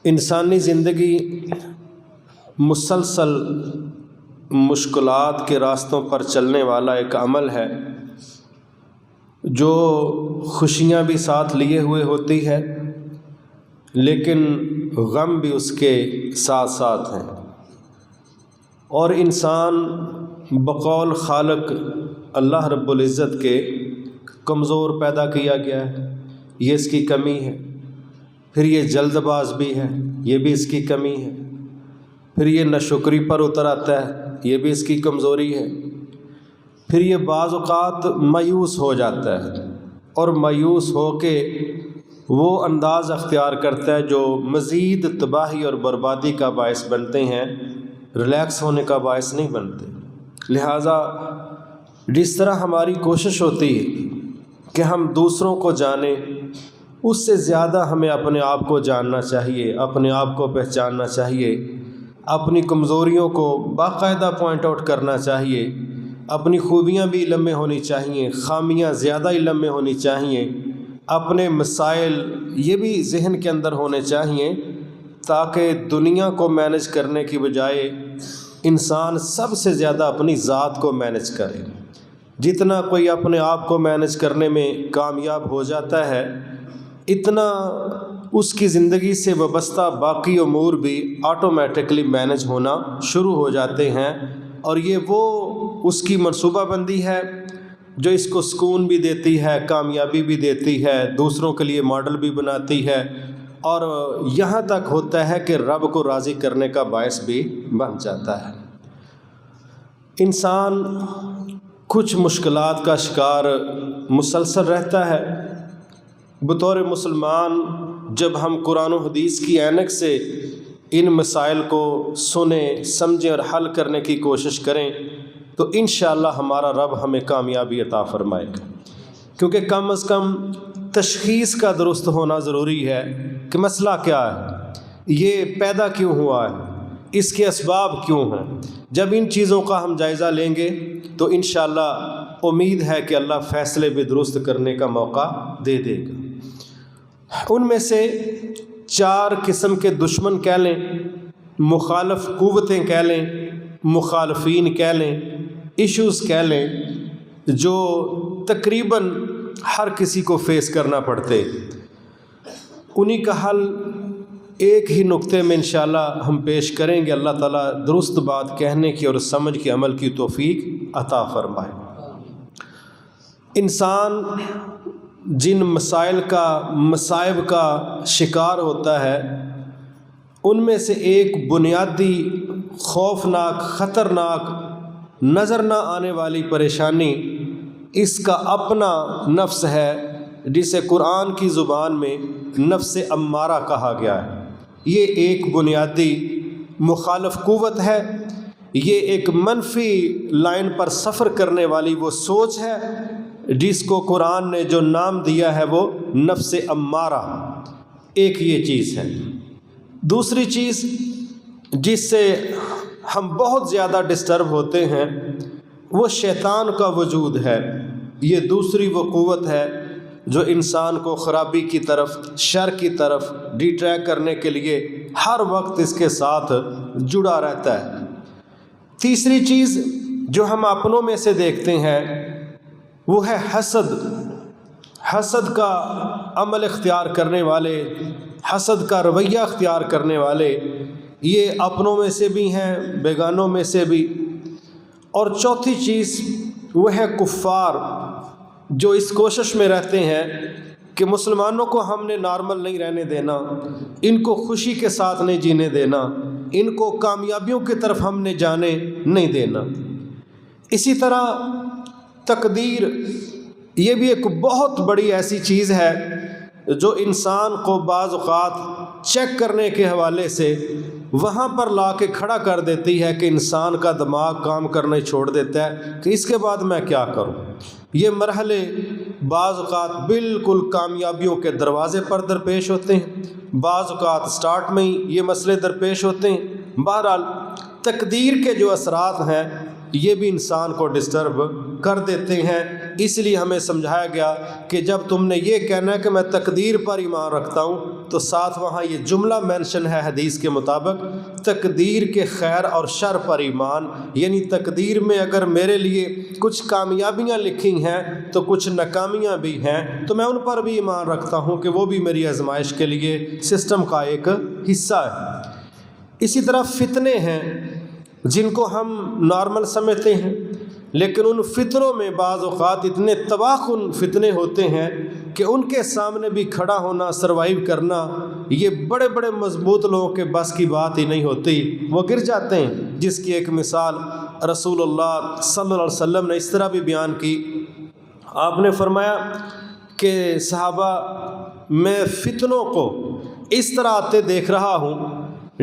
انسانی زندگی مسلسل مشکلات کے راستوں پر چلنے والا ایک عمل ہے جو خوشیاں بھی ساتھ لیے ہوئے ہوتی ہے، لیکن غم بھی اس کے ساتھ ساتھ ہیں، اور انسان بقول خالق اللہ رب العزت کے کمزور پیدا کیا گیا ہے، یہ اس کی کمی ہے۔ پھر یہ جلد باز بھی ہے، یہ بھی اس کی کمی ہے۔ پھر یہ ناشکری پر اتر آتا ہے، یہ بھی اس کی کمزوری ہے۔ پھر یہ بعض اوقات مایوس ہو جاتا ہے، اور مایوس ہو کے وہ انداز اختیار کرتا ہے جو مزید تباہی اور بربادی کا باعث بنتے ہیں، ریلیکس ہونے کا باعث نہیں بنتے۔ لہٰذا جس طرح ہماری کوشش ہوتی ہے کہ ہم دوسروں کو جانیں، اس سے زیادہ ہمیں اپنے آپ کو جاننا چاہیے، اپنے آپ کو پہچاننا چاہیے، اپنی کمزوریوں کو باقاعدہ پوائنٹ آؤٹ کرنا چاہیے، اپنی خوبیاں بھی علم میں ہونی چاہیے، خامیاں زیادہ علم میں ہونی چاہیے، اپنے مسائل یہ بھی ذہن کے اندر ہونے چاہیے، تاکہ دنیا کو مینج کرنے کی بجائے انسان سب سے زیادہ اپنی ذات کو مینج کرے۔ جتنا کوئی اپنے آپ کو مینج کرنے میں کامیاب ہو جاتا ہے، اتنا اس کی زندگی سے وابستہ باقی امور بھی آٹومیٹکلی مینج ہونا شروع ہو جاتے ہیں، اور یہ وہ اس کی منصوبہ بندی ہے جو اس کو سکون بھی دیتی ہے، کامیابی بھی دیتی ہے، دوسروں کے لیے ماڈل بھی بناتی ہے، اور یہاں تک ہوتا ہے کہ رب کو راضی کرنے کا باعث بھی بن جاتا ہے۔ انسان کچھ مشکلات کا شکار مسلسل رہتا ہے۔ بطور مسلمان جب ہم قرآن و حدیث کی عینک سے ان مسائل کو سنیں، سمجھیں اور حل کرنے کی کوشش کریں تو انشاءاللہ ہمارا رب ہمیں کامیابی عطا فرمائے گا، کیونکہ کم از کم تشخیص کا درست ہونا ضروری ہے کہ مسئلہ کیا ہے، یہ پیدا کیوں ہوا ہے، اس کے اسباب کیوں ہیں۔ جب ان چیزوں کا ہم جائزہ لیں گے تو انشاءاللہ امید ہے کہ اللہ فیصلے بھی درست کرنے کا موقع دے دے گا۔ ان میں سے 4 قسم کے دشمن کہہ لیں، مخالف قوتیں کہہ لیں، مخالفین کہہ لیں، ایشوز کہہ لیں، جو تقریباً ہر کسی کو فیس کرنا پڑتے، انہی کا حل ایک ہی نقطے میں انشاءاللہ ہم پیش کریں گے۔ اللہ تعالیٰ درست بات کہنے کی اور سمجھ کے عمل کی توفیق عطا فرمائے۔ انسان جن مسائل کا، مصائب کا شکار ہوتا ہے، ان میں سے ایک بنیادی خوفناک، خطرناک، نظر نہ آنے والی پریشانی اس کا اپنا نفس ہے، جسے قرآن کی زبان میں نفس امارہ کہا گیا ہے۔ یہ ایک بنیادی مخالف قوت ہے، یہ ایک منفی لائن پر سفر کرنے والی وہ سوچ ہے جس کو قرآن نے جو نام دیا ہے وہ نفس امارہ۔ ایک یہ چیز ہے۔ دوسری چیز جس سے ہم بہت زیادہ ڈسٹرب ہوتے ہیں وہ شیطان کا وجود ہے۔ یہ دوسری وہ قوت ہے جو انسان کو خرابی کی طرف، شر کی طرف ڈیٹریکٹ کرنے کے لیے ہر وقت اس کے ساتھ جڑا رہتا ہے۔ تیسری چیز جو ہم اپنوں میں سے دیکھتے ہیں وہ ہے حسد۔ حسد کا عمل اختیار کرنے والے، حسد کا رویہ اختیار کرنے والے، یہ اپنوں میں سے بھی ہیں، بیگانوں میں سے بھی۔ اور چوتھی چیز وہ ہے کفار، جو اس کوشش میں رہتے ہیں کہ مسلمانوں کو ہم نے نارمل نہیں رہنے دینا، ان کو خوشی کے ساتھ نہیں جینے دینا، ان کو کامیابیوں کی طرف ہم نے جانے نہیں دینا۔ اسی طرح تقدیر، یہ بھی ایک بہت بڑی ایسی چیز ہے جو انسان کو بعض اوقات چیک کرنے کے حوالے سے وہاں پر لا کے کھڑا کر دیتی ہے کہ انسان کا دماغ کام کرنا چھوڑ دیتا ہے کہ اس کے بعد میں کیا کروں۔ یہ مرحلے بعض اوقات بالکل کامیابیوں کے دروازے پر درپیش ہوتے ہیں، بعض اوقات سٹارٹ میں ہی یہ مسئلے درپیش ہوتے ہیں۔ بہرحال تقدیر کے جو اثرات ہیں یہ بھی انسان کو ڈسٹرب کر دیتے ہیں، اس لیے ہمیں سمجھایا گیا کہ جب تم نے یہ کہنا ہے کہ میں تقدیر پر ایمان رکھتا ہوں تو ساتھ وہاں یہ جملہ مینشن ہے حدیث کے مطابق، تقدیر کے خیر اور شر پر ایمان، یعنی تقدیر میں اگر میرے لیے کچھ کامیابیاں لکھی ہیں تو کچھ ناکامیاں بھی ہیں، تو میں ان پر بھی ایمان رکھتا ہوں کہ وہ بھی میری آزمائش کے لیے سسٹم کا ایک حصہ ہے۔ اسی طرح فتنے ہیں جن کو ہم نارمل سمجھتے ہیں، لیکن ان فتنوں میں بعض اوقات اتنے تباہ کن فتنے ہوتے ہیں کہ ان کے سامنے بھی کھڑا ہونا، سروائیو کرنا، یہ بڑے بڑے مضبوط لوگوں کے بس کی بات ہی نہیں ہوتی، وہ گر جاتے ہیں، جس کی ایک مثال رسول اللہ صلی اللہ علیہ وسلم نے اس طرح بھی بیان کی۔ آپ نے فرمایا کہ صحابہ، میں فتنوں کو اس طرح آتے دیکھ رہا ہوں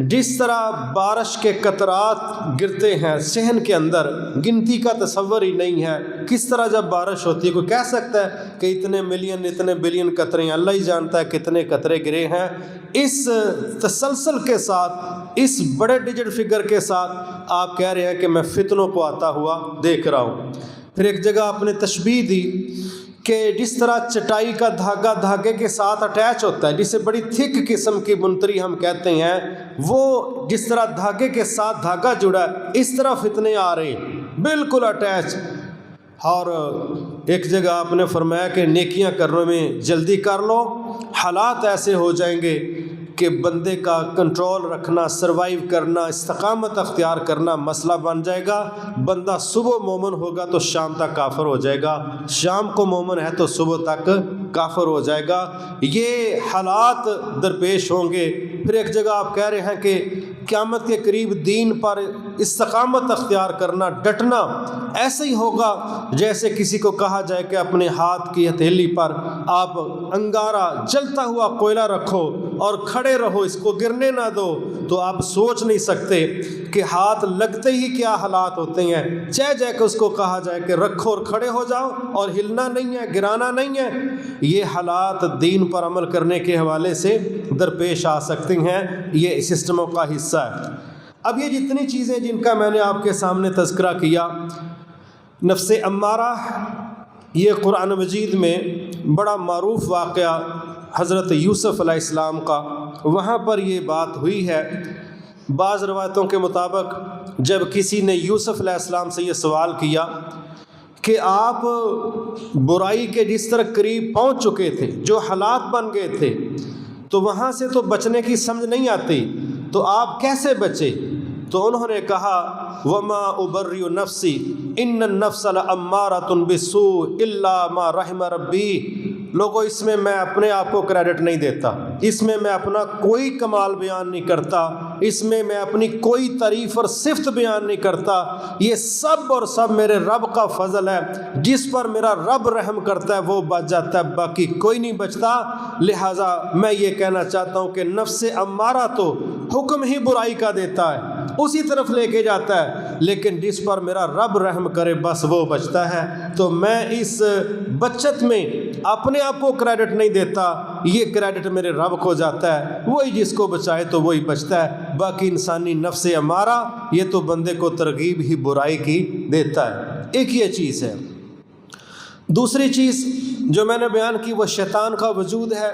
جس طرح بارش کے قطرات گرتے ہیں صحن کے اندر، گنتی کا تصور ہی نہیں ہے۔ کس طرح جب بارش ہوتی ہے، کوئی کہہ سکتا ہے کہ اتنے ملین اتنے بلین قطرے ہیں، اللہ ہی جانتا ہے کتنے قطرے گرے ہیں۔ اس تسلسل کے ساتھ، اس بڑے ڈیجٹ فگر کے ساتھ آپ کہہ رہے ہیں کہ میں فتنوں کو آتا ہوا دیکھ رہا ہوں۔ پھر ایک جگہ آپ نے تشبیہ دی کہ جس طرح چٹائی کا دھاگا دھاگے کے ساتھ اٹیچ ہوتا ہے، جسے بڑی تھک قسم کی منتری ہم کہتے ہیں، وہ جس طرح دھاگے کے ساتھ دھاگا جڑا ہے، اس طرح فتنے آ رہے ہیں بالکل اٹیچ۔ اور ایک جگہ آپ نے فرمایا کہ نیکیاں کرنے میں جلدی کر لو، حالات ایسے ہو جائیں گے کہ بندے کا کنٹرول رکھنا، سروائیو کرنا، استقامت اختیار کرنا مسئلہ بن جائے گا۔ بندہ صبح مومن ہوگا تو شام تک کافر ہو جائے گا، شام کو مومن ہے تو صبح تک کافر ہو جائے گا۔ یہ حالات درپیش ہوں گے۔ پھر ایک جگہ آپ کہہ رہے ہیں کہ قیامت کے قریب دین پر استقامت اختیار کرنا، ڈٹنا ایسے ہی ہوگا جیسے کسی کو کہا جائے کہ اپنے ہاتھ کی ہتھیلی پر آپ انگارہ جلتا ہوا کوئلہ رکھو اور کھڑے رہو، اس کو گرنے نہ دو، تو آپ سوچ نہیں سکتے کہ ہاتھ لگتے ہی کیا حالات ہوتے ہیں۔ جے کہ اس کو کہا جائے کہ رکھو اور کھڑے ہو جاؤ اور ہلنا نہیں ہے، گرانا نہیں ہے، یہ حالات دین پر عمل کرنے کے حوالے سے درپیش آ سکتے ہیں۔ یہ سسٹموں کا حصہ ہے۔ اب یہ جتنی چیزیں جن کا میں نے آپ کے سامنے تذکرہ کیا، نفس امارہ، یہ قرآن مجید میں بڑا معروف واقعہ حضرت یوسف علیہ السلام کا، وہاں پر یہ بات ہوئی ہے۔ بعض روایتوں کے مطابق جب کسی نے یوسف علیہ السلام سے یہ سوال کیا کہ آپ برائی کے جس طرح قریب پہنچ چکے تھے، جو حالات بن گئے تھے، تو وہاں سے تو بچنے کی سمجھ نہیں آتی، تو آپ کیسے بچے؟ تو انہوں نے کہا وَمَا أُبَرِّئُ نَفْسِي إِنَّ النَّفْسَ لَأَمَّارَةٌ بِالسُّوءِ إِلَّا مَا رَحِمَ رَبِّي۔ لوگوں، اس میں میں اپنے آپ کو کریڈٹ نہیں دیتا، اس میں میں اپنا کوئی کمال بیان نہیں کرتا، اس میں میں اپنی کوئی تعریف اور صفت بیان نہیں کرتا، یہ سب اور سب میرے رب کا فضل ہے۔ جس پر میرا رب رحم کرتا ہے وہ بچ جاتا ہے، باقی کوئی نہیں بچتا۔ لہٰذا میں یہ کہنا چاہتا ہوں کہ نفس امارہ تو حکم ہی برائی کا دیتا ہے، اسی طرف لے کے جاتا ہے، لیکن جس پر میرا رب رحم کرے بس وہ بچتا ہے۔ تو میں اس بچت میں اپنے آپ کو کریڈٹ نہیں دیتا، یہ کریڈٹ میرے رب کو جاتا ہے، وہی جس کو بچائے تو وہی بچتا ہے۔ باقی انسانی نفس امارہ یہ تو بندے کو ترغیب ہی برائی کی دیتا ہے۔ ایک یہ چیز ہے۔ دوسری چیز جو میں نے بیان کی وہ شیطان کا وجود ہے۔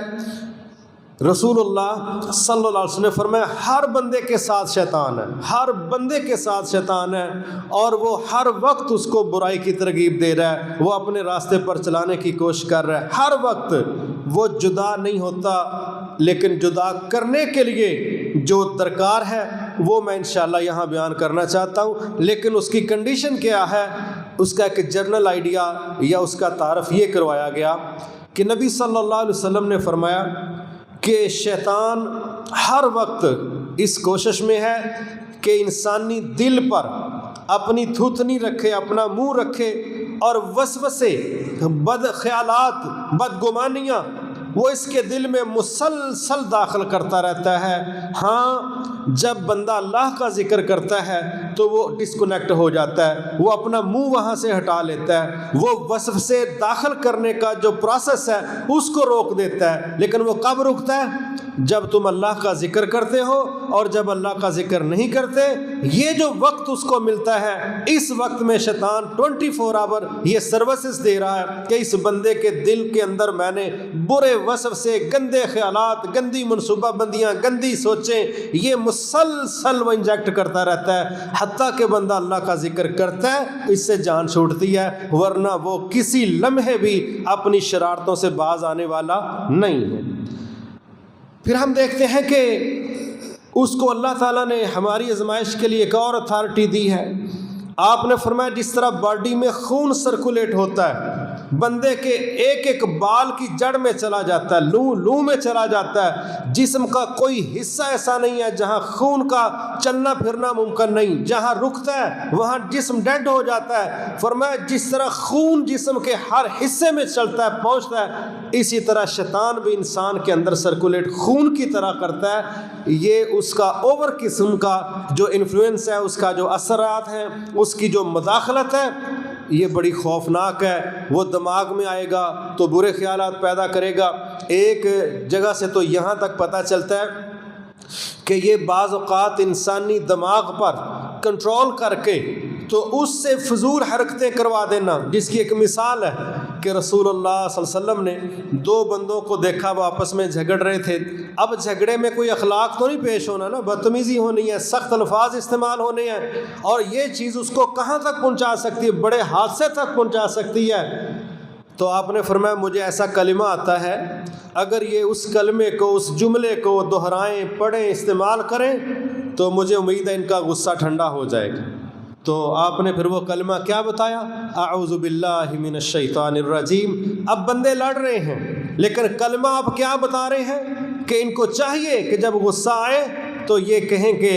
رسول اللہ صلی اللہ علیہ وسلم نے فرمایا ہر بندے کے ساتھ شیطان ہے، ہر بندے کے ساتھ شیطان ہے، اور وہ ہر وقت اس کو برائی کی ترغیب دے رہا ہے، وہ اپنے راستے پر چلانے کی کوشش کر رہا ہے۔ ہر وقت وہ جدا نہیں ہوتا، لیکن جدا کرنے کے لیے جو درکار ہے وہ میں انشاءاللہ یہاں بیان کرنا چاہتا ہوں، لیکن اس کی کنڈیشن کیا ہے؟ اس کا ایک جرنل آئیڈیا یا اس کا تعارف یہ کروایا گیا کہ نبی صلی اللہ علیہ وسلم نے فرمایا کہ شیطان ہر وقت اس کوشش میں ہے کہ انسانی دل پر اپنی تھوتنی رکھے، اپنا منہ رکھے، اور وسوسے، بد خیالات، بدگمانیاں وہ اس کے دل میں مسلسل داخل کرتا رہتا ہے۔ ہاں، جب بندہ اللہ کا ذکر کرتا ہے تو وہ ڈسکنیکٹ ہو جاتا ہے، وہ اپنا منہ وہاں سے ہٹا لیتا ہے، وہ وصف سے داخل کرنے کا جو پروسیس ہے اس کو روک دیتا ہے۔ لیکن وہ کب رکتا ہے؟ جب تم اللہ کا ذکر کرتے ہو، اور جب اللہ کا ذکر نہیں کرتے، یہ جو وقت اس کو ملتا ہے، اس وقت میں شیطان 24 آور یہ سروسز دے رہا ہے کہ اس بندے کے دل کے اندر میں نے برے وصف سے گندے خیالات، گندی منصوبہ بندیاں، گندی سوچیں، یہ مسلسل وہ انجیکٹ کرتا رہتا ہے، حتیٰ کہ بندہ اللہ کا ذکر کرتا ہے اس سے جان چھوٹتی ہے، ورنہ وہ کسی لمحے بھی اپنی شرارتوں سے باز آنے والا نہیں ہے۔ پھر ہم دیکھتے ہیں کہ اس کو اللہ تعالیٰ نے ہماری آزمائش کے لیے ایک اور اتھارٹی دی ہے۔ آپ نے فرمایا جس طرح باڈی میں خون سرکولیٹ ہوتا ہے، بندے کے ایک ایک بال کی جڑ میں چلا جاتا ہے، لوں میں چلا جاتا ہے، جسم کا کوئی حصہ ایسا نہیں ہے جہاں خون کا چلنا پھرنا ممکن نہیں، جہاں رکتا ہے وہاں جسم ڈیڈ ہو جاتا ہے۔ فرمایا جس طرح خون جسم کے ہر حصے میں چلتا ہے، پہنچتا ہے، اسی طرح شیطان بھی انسان کے اندر سرکولیٹ خون کی طرح کرتا ہے۔ یہ اس کا اوور قسم کا جو انفلوئنس ہے، اس کا جو اثرات ہیں، اس کی جو مداخلت ہے، یہ بڑی خوفناک ہے۔ وہ دماغ میں آئے گا تو برے خیالات پیدا کرے گا۔ ایک جگہ سے تو یہاں تک پتہ چلتا ہے کہ یہ بعض اوقات انسانی دماغ پر کنٹرول کر کے تو اس سے فضول حرکتیں کروا دینا، جس کی ایک مثال ہے کہ رسول اللہ صلی اللہ علیہ وسلم نے 2 بندوں کو دیکھا، وہ آپس میں جھگڑ رہے تھے۔ اب جھگڑے میں کوئی اخلاق تو نہیں پیش ہونا نا، بدتمیزی ہونی ہے، سخت الفاظ استعمال ہونے ہیں، اور یہ چیز اس کو کہاں تک پہنچا سکتی ہے؟ بڑے حادثے تک پہنچا سکتی ہے۔ تو آپ نے فرمایا مجھے ایسا کلمہ آتا ہے، اگر یہ اس کلمے کو، اس جملے کو دہرائیں، پڑھیں، استعمال کریں تو مجھے امید ہے ان کا غصہ ٹھنڈا ہو جائے گا۔ تو آپ نے پھر وہ کلمہ کیا بتایا؟ اعوذ باللہ من الشیطان الرجیم۔ اب بندے لڑ رہے ہیں، لیکن کلمہ آپ کیا بتا رہے ہیں کہ ان کو چاہیے کہ جب غصہ آئے تو یہ کہیں کہ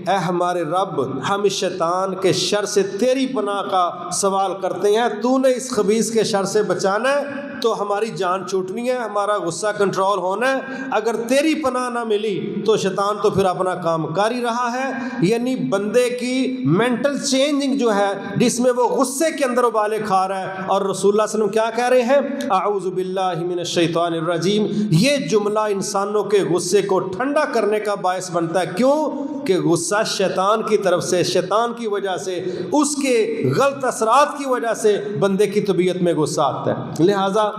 اے ہمارے رب، ہم اس شیطان کے شر سے تیری پناہ کا سوال کرتے ہیں، تو نے اس خبیث کے شر سے بچانا ہے تو ہماری جان چھوٹنی ہے، ہمارا غصہ کنٹرول ہونا ہے، اگر تیری پناہ نہ ملی تو شیطان تو پھر اپنا کام کر ہی رہا ہے۔ یعنی بندے کی مینٹل چینجنگ جو ہے، جس میں وہ غصے کے اندر ابالے کھا رہا ہے، اور رسول اللہ صلی اللہ علیہ وسلم کیا کہہ رہے ہیں؟ اعوذ باللہ من الشیطان الرجیم۔ یہ جملہ انسانوں کے غصے کو ٹھنڈا کرنے کا باعث بنتا ہے۔ کیوں؟ کہ غصہ شیطان کی طرف سے، شیطان کی وجہ سے، اس کے غلط اثرات کی وجہ سے بندے کی طبیعت میں غصہ آتا ہے۔ لہٰذا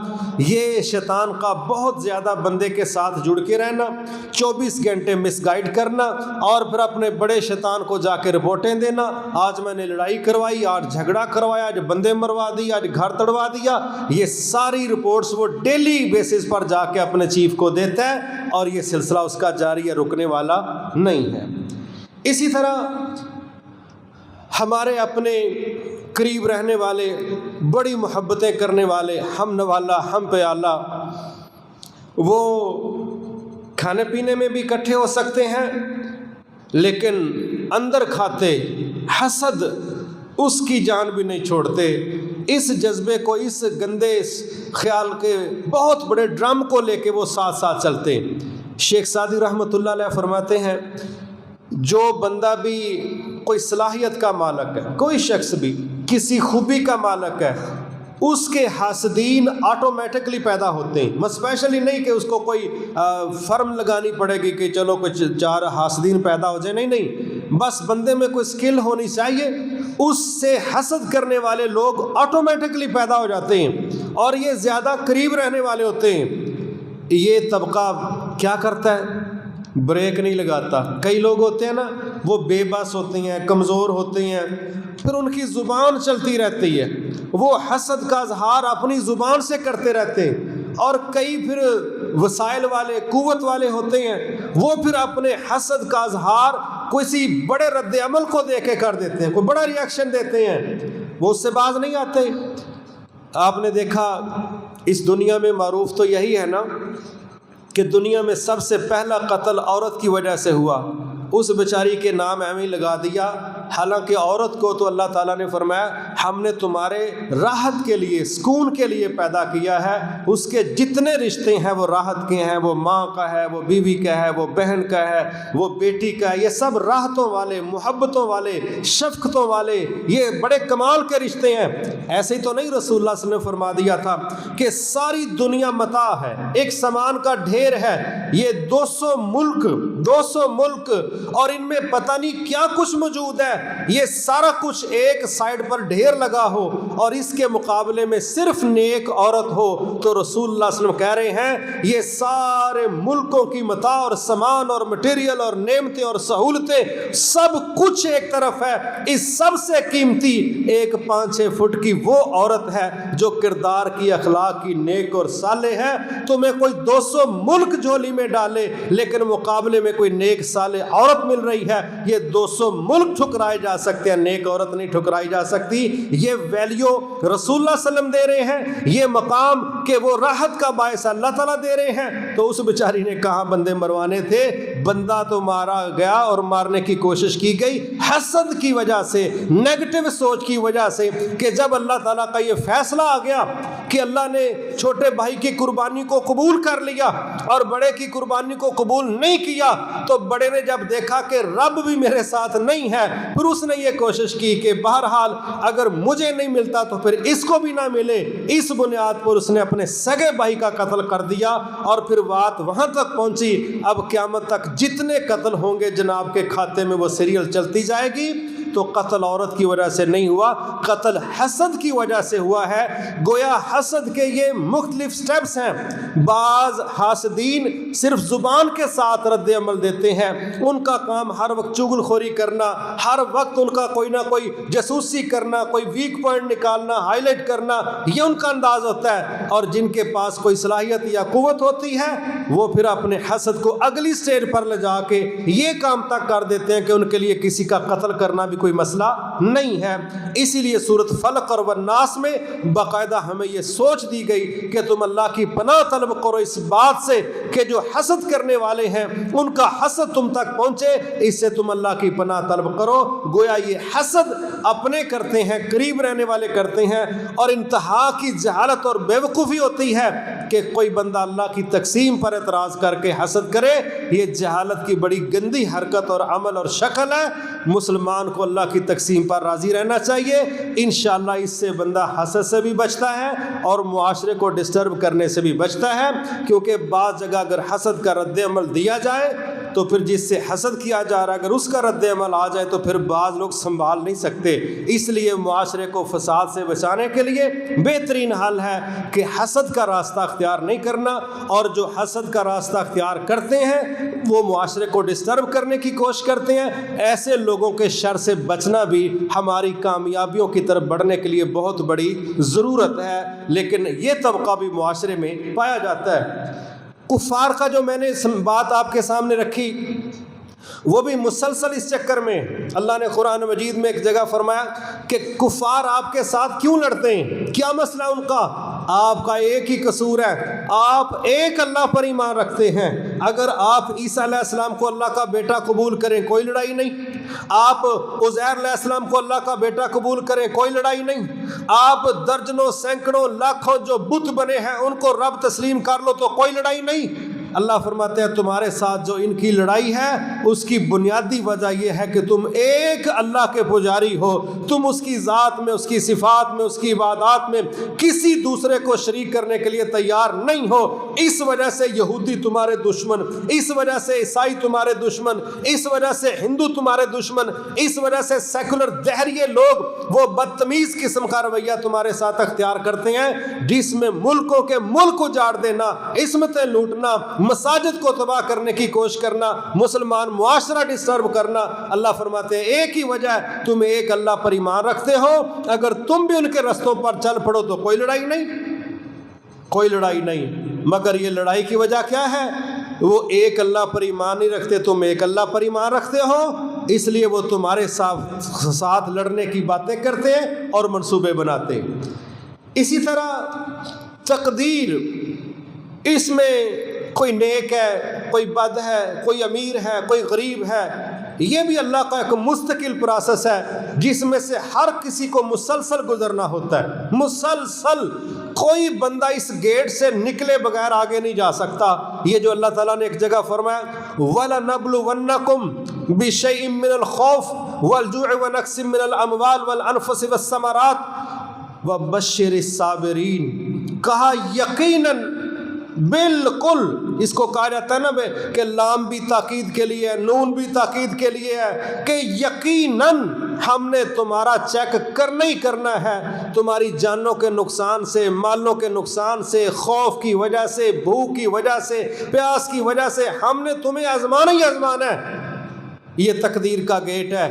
یہ شیطان کا بہت زیادہ بندے کے ساتھ جڑ کے رہنا، 24 گھنٹے مس گائیڈ کرنا، اور پھر اپنے بڑے شیطان کو جا کے رپورٹیں دینا، آج میں نے لڑائی کروائی، آج جھگڑا کروایا، آج بندے مروا دیا، آج گھر تڑوا دیا۔ یہ ساری رپورٹس وہ ڈیلی بیسس پر جا کے اپنے چیف کو دیتا ہے، اور یہ سلسلہ اس کا جاری ہے، رکنے والا نہیں ہے۔ اسی طرح ہمارے اپنے قریب رہنے والے، بڑی محبتیں کرنے والے، ہم نوالا، ہم پیالہ، وہ کھانے پینے میں بھی اکٹھے ہو سکتے ہیں، لیکن اندر کھاتے حسد اس کی جان بھی نہیں چھوڑتے۔ اس جذبے کو، اس گندے خیال کے بہت بڑے ڈرم کو لے کے وہ ساتھ ساتھ چلتے ہیں۔ شیخ سعدی رحمۃ اللہ علیہ فرماتے ہیں جو بندہ بھی کوئی صلاحیت کا مالک ہے، کوئی شخص بھی کسی خوبی کا مالک ہے، اس کے حاسدین آٹومیٹکلی پیدا ہوتے ہیں۔ اسپیشلی نہیں کہ اس کو کوئی فرم لگانی پڑے گی کہ چلو کچھ 4 حاسدین پیدا ہو جائے، نہیں، بس بندے میں کوئی سکل ہونی چاہیے، اس سے حسد کرنے والے لوگ آٹومیٹکلی پیدا ہو جاتے ہیں، اور یہ زیادہ قریب رہنے والے ہوتے ہیں۔ یہ طبقہ کیا کرتا ہے؟ بریک نہیں لگاتا۔ کئی لوگ ہوتے ہیں نا، وہ بے بس ہوتے ہیں، کمزور ہوتے ہیں، پھر ان کی زبان چلتی رہتی ہے، وہ حسد کا اظہار اپنی زبان سے کرتے رہتے ہیں۔ اور کئی پھر وسائل والے، قوت والے ہوتے ہیں، وہ پھر اپنے حسد کا اظہار کسی بڑے رد عمل کو دے کے کر دیتے ہیں، کوئی بڑا ریاکشن دیتے ہیں، وہ اس سے باز نہیں آتے۔ آپ نے دیکھا اس دنیا میں معروف تو یہی ہے نا کہ دنیا میں سب سے پہلا قتل عورت کی وجہ سے ہوا، اس بیچاری کے نام ایویں لگا دیا حالانکہ عورت کو تو اللہ تعالیٰ نے فرمایا ہم نے تمہارے راحت کے لیے، سکون کے لیے پیدا کیا ہے، اس کے جتنے رشتے ہیں وہ راحت کے ہیں، وہ ماں کا ہے، وہ بیوی کا ہے، وہ بہن کا ہے، وہ بیٹی کا ہے، یہ سب راحتوں والے، محبتوں والے، شفقتوں والے، یہ بڑے کمال کے رشتے ہیں۔ ایسے ہی تو نہیں رسول اللہ صلی اللہ علیہ وسلم نے فرما دیا تھا کہ ساری دنیا متاع ہے، ایک سامان کا ڈھیر ہے، یہ 200 ملک اور ان میں پتہ نہیں کیا کچھ موجود ہے، یہ سارا کچھ ایک سائیڈ پر ڈھیر لگا ہو اور اس کے مقابلے میں صرف نیک عورت ہو، تو رسول اللہ صلی اللہ علیہ وسلم کہہ رہے ہیں یہ سارے ملکوں کی متاع اور سامان اور مٹیریل اور نعمتیں اور سہولتیں سب کچھ ایک طرف ہے، اس سب سے قیمتی ایک 5-6 فٹ کی وہ عورت ہے جو کردار کی، اخلاق کی، نیک اور صالح ہے۔ تمہیں کوئی 200 ملک جھولی میں ڈالے لیکن مقابلے میں کوئی نیک صالح عورت مل رہی ہے، یہ 200 ملک ٹھکرائے جا سکتے ہیں، نیک عورت نہیں ٹھکرائی جا سکتی۔ یہ ویلیو رسول اللہ صلی اللہ علیہ وسلم دے رہے ہیں، یہ مقام کہ وہ راحت کا باعث اللہ تعالیٰ دے رہے ہیں، تو اس بیچاری نے کہاں بندے مروانے تھے؟ بندہ تو مارا گیا اور مارنے کی کوشش کی گئی حسد کی وجہ سے، نیگیٹو سوچ کی وجہ سے، کہ جب اللہ تعالیٰ کا یہ فیصلہ آ گیا کہ اللہ نے چھوٹے بھائی کی قربانی کو قبول کر لیا اور بڑے کی قربانی کو قبول نہیں کیا، تو بڑے نے جب دیکھا کہ رب بھی میرے ساتھ نہیں ہے، پھر اس نے یہ کوشش کی کہ بہرحال اگر مجھے نہیں ملتا تو پھر اس کو بھی نہ ملے۔ اس بنیاد پر اس نے اپنے سگے بھائی کا قتل کر دیا اور پھر بات وہاں تک پہنچی، اب قیامت تک جتنے قتل ہوں گے جناب کے کھاتے میں وہ سیریل چلتی جائے گی۔ تو قتل عورت کی وجہ سے نہیں ہوا، قتل حسد کی وجہ سے ہوا ہے۔ گویا حسد کے یہ مختلف سٹیپس ہیں۔ بعض حاسدین صرف زبان کے ساتھ رد عمل دیتے ہیں، ان کا کام ہر وقت چغل خوری کرنا، ہر وقت ان کا کوئی نہ کوئی جاسوسی کرنا، کوئی ویک پوائنٹ نکالنا، ہائی لائٹ کرنا، یہ ان کا انداز ہوتا ہے۔ اور جن کے پاس کوئی صلاحیت یا قوت ہوتی ہے وہ پھر اپنے حسد کو اگلی سٹیج پر لے جا کے یہ کام تک کر دیتے ہیں کہ ان کے لیے کسی کا قتل کرنا بھی کوئی مسئلہ نہیں ہے۔ اسی لیے سورۃ فلق اور والناس میں باقاعدہ ہمیں یہ سوچ دی گئی کہ تم اللہ کی پناہ طلب کرو اس بات سے کہ جو حسد کرنے والے ہیں ان کا حسد تم تک پہنچے، اس سے تم اللہ کی پناہ طلب کرو۔ گویا یہ حسد اپنے کرتے ہیں، قریب رہنے والے کرتے ہیں، اور انتہا کی جہالت اور بے وقوفی ہوتی ہے کہ کوئی بندہ اللہ کی تقسیم پر اعتراض کر کے حسد کرے۔ یہ جہالت کی بڑی گندی حرکت اور عمل اور شکل ہے۔ مسلمان کو اللہ کی تقسیم پر راضی رہنا چاہیے، انشاءاللہ اس سے بندہ حسد سے بھی بچتا ہے اور معاشرے کو ڈسٹرب کرنے سے بھی بچتا ہے، کیونکہ بعض جگہ اگر حسد کا رد عمل دیا جائے تو پھر جس سے حسد کیا جا رہا ہے اگر اس کا رد عمل آ جائے تو پھر بعض لوگ سنبھال نہیں سکتے۔ اس لیے معاشرے کو فساد سے بچانے کے لیے بہترین حل ہے کہ حسد کا راستہ اختیار نہیں کرنا، اور جو حسد کا راستہ اختیار کرتے ہیں وہ معاشرے کو ڈسٹرب کرنے کی کوشش کرتے ہیں۔ ایسے لوگوں کے شر سے بچنا بھی ہماری کامیابیوں کی طرف بڑھنے کے لیے بہت بڑی ضرورت ہے، لیکن یہ طبقہ بھی معاشرے میں پایا جاتا ہے۔ کفار کا جو میں نے بات آپ کے سامنے رکھی وہ بھی مسلسل اس چکر میں اللہ نے قرآن مجید میں ایک جگہ فرمایا کہ کفار آپ کے ساتھ کیوں لڑتے ہیں، کیا مسئلہ ان کا؟ آپ کا ایک ہی قصور ہے، آپ ایک اللہ پر ایمان رکھتے ہیں۔ اگر آپ عیسیٰ علیہ السلام کو اللہ کا بیٹا قبول کریں کوئی لڑائی نہیں، آپ عزیر علیہ السلام کو اللہ کا بیٹا قبول کریں کوئی لڑائی نہیں، آپ درجنوں سینکڑوں لاکھوں جو بت بنے ہیں ان کو رب تسلیم کر لو تو کوئی لڑائی نہیں۔ اللہ فرماتے ہیں تمہارے ساتھ جو ان کی لڑائی ہے اس کی بنیادی وجہ یہ ہے کہ تم ایک اللہ کے پجاری ہو، تم اس کی ذات میں، اس کی صفات میں، اس کی عبادات میں کسی دوسرے کو شریک کرنے کے لیے تیار نہیں ہو۔ اس وجہ سے یہودی تمہارے دشمن، اس وجہ سے عیسائی تمہارے دشمن، اس وجہ سے ہندو تمہارے دشمن، اس وجہ سے سیکولر دہریے لوگ وہ بدتمیز قسم کا رویہ تمہارے ساتھ اختیار کرتے ہیں جس میں ملکوں کے ملک اجاڑ دینا، عصمتیں لوٹنا، مساجد کو تباہ کرنے کی کوشش کرنا، مسلمان معاشرہ ڈسٹرب کرنا۔ اللہ فرماتے ہیں ایک ہی وجہ ہے، تم ایک اللہ پر ایمان رکھتے ہو، اگر تم بھی ان کے رستوں پر چل پڑو تو کوئی لڑائی نہیں، کوئی لڑائی نہیں۔ مگر یہ لڑائی کی وجہ کیا ہے؟ وہ ایک اللہ پر ایمان نہیں رکھتے، تم ایک اللہ پر ایمان رکھتے ہو، اس لیے وہ تمہارے ساتھ لڑنے کی باتیں کرتے ہیں اور منصوبے بناتے ہیں۔ اسی طرح تقدیر، اس میں کوئی نیک ہے کوئی بد ہے، کوئی امیر ہے، کوئی غریب ہے، یہ بھی اللہ کا ایک مستقل پروسیس ہے جس میں سے ہر کسی کو مسلسل گزرنا ہوتا ہے، مسلسل۔ کوئی بندہ اس گیٹ سے نکلے بغیر آگے نہیں جا سکتا۔ یہ جو اللہ تعالیٰ نے ایک جگہ فرمایا وَلَنَبْلُوَنَّكُمْ بِشَيْءٍ مِّنَ الْخَوْفِ وَالْجُوعِ وَنَقْصٍ مِّنَ الْأَمْوَالِ وَالْأَنفُسِ وَالثَّمَرَاتِ وَبَشِّرِ الصَّابِرِينَ۔ کہا یقیناً، بالکل، اس کو کہا جاتا ہے نا کہ لام بھی تاکید کے لیے ہے، نون بھی تاکید کے لیے ہے، کہ یقیناً ہم نے تمہارا چیک کرنا ہی کرنا ہے، تمہاری جانوں کے نقصان سے، مالوں کے نقصان سے، خوف کی وجہ سے، بھوک کی وجہ سے، پیاس کی وجہ سے ہم نے تمہیں آزمانا ہی آزمانا ہے۔ یہ تقدیر کا گیٹ ہے،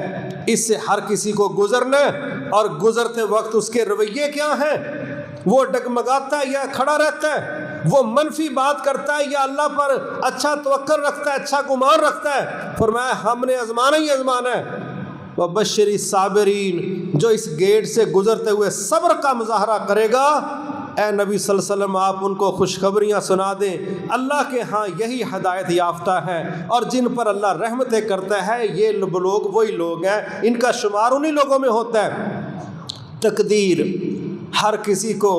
اس سے ہر کسی کو گزرنا ہے، اور گزرتے وقت اس کے رویے کیا ہیں؟ وہ ڈگمگاتا ہے یا کھڑا رہتا ہے؟ وہ منفی بات کرتا ہے یا اللہ پر اچھا توکل رکھتا ہے، اچھا گمان رکھتا ہے؟ فرمایا ہم نے آزمانا ہی آزمانا ہے۔ وَبَشِّرِ الصَّابِرِينَ، جو اس گیٹ سے گزرتے ہوئے صبر کا مظاہرہ کرے گا، اے نبی صلی اللہ علیہ وسلم آپ ان کو خوشخبریاں سنا دیں، اللہ کے ہاں یہی ہدایت یافتہ ہیں، اور جن پر اللہ رحمتیں کرتا ہے یہ لوگ وہی لوگ ہیں، ان کا شمار انہی لوگوں میں ہوتا ہے۔ تقدیر، ہر کسی کو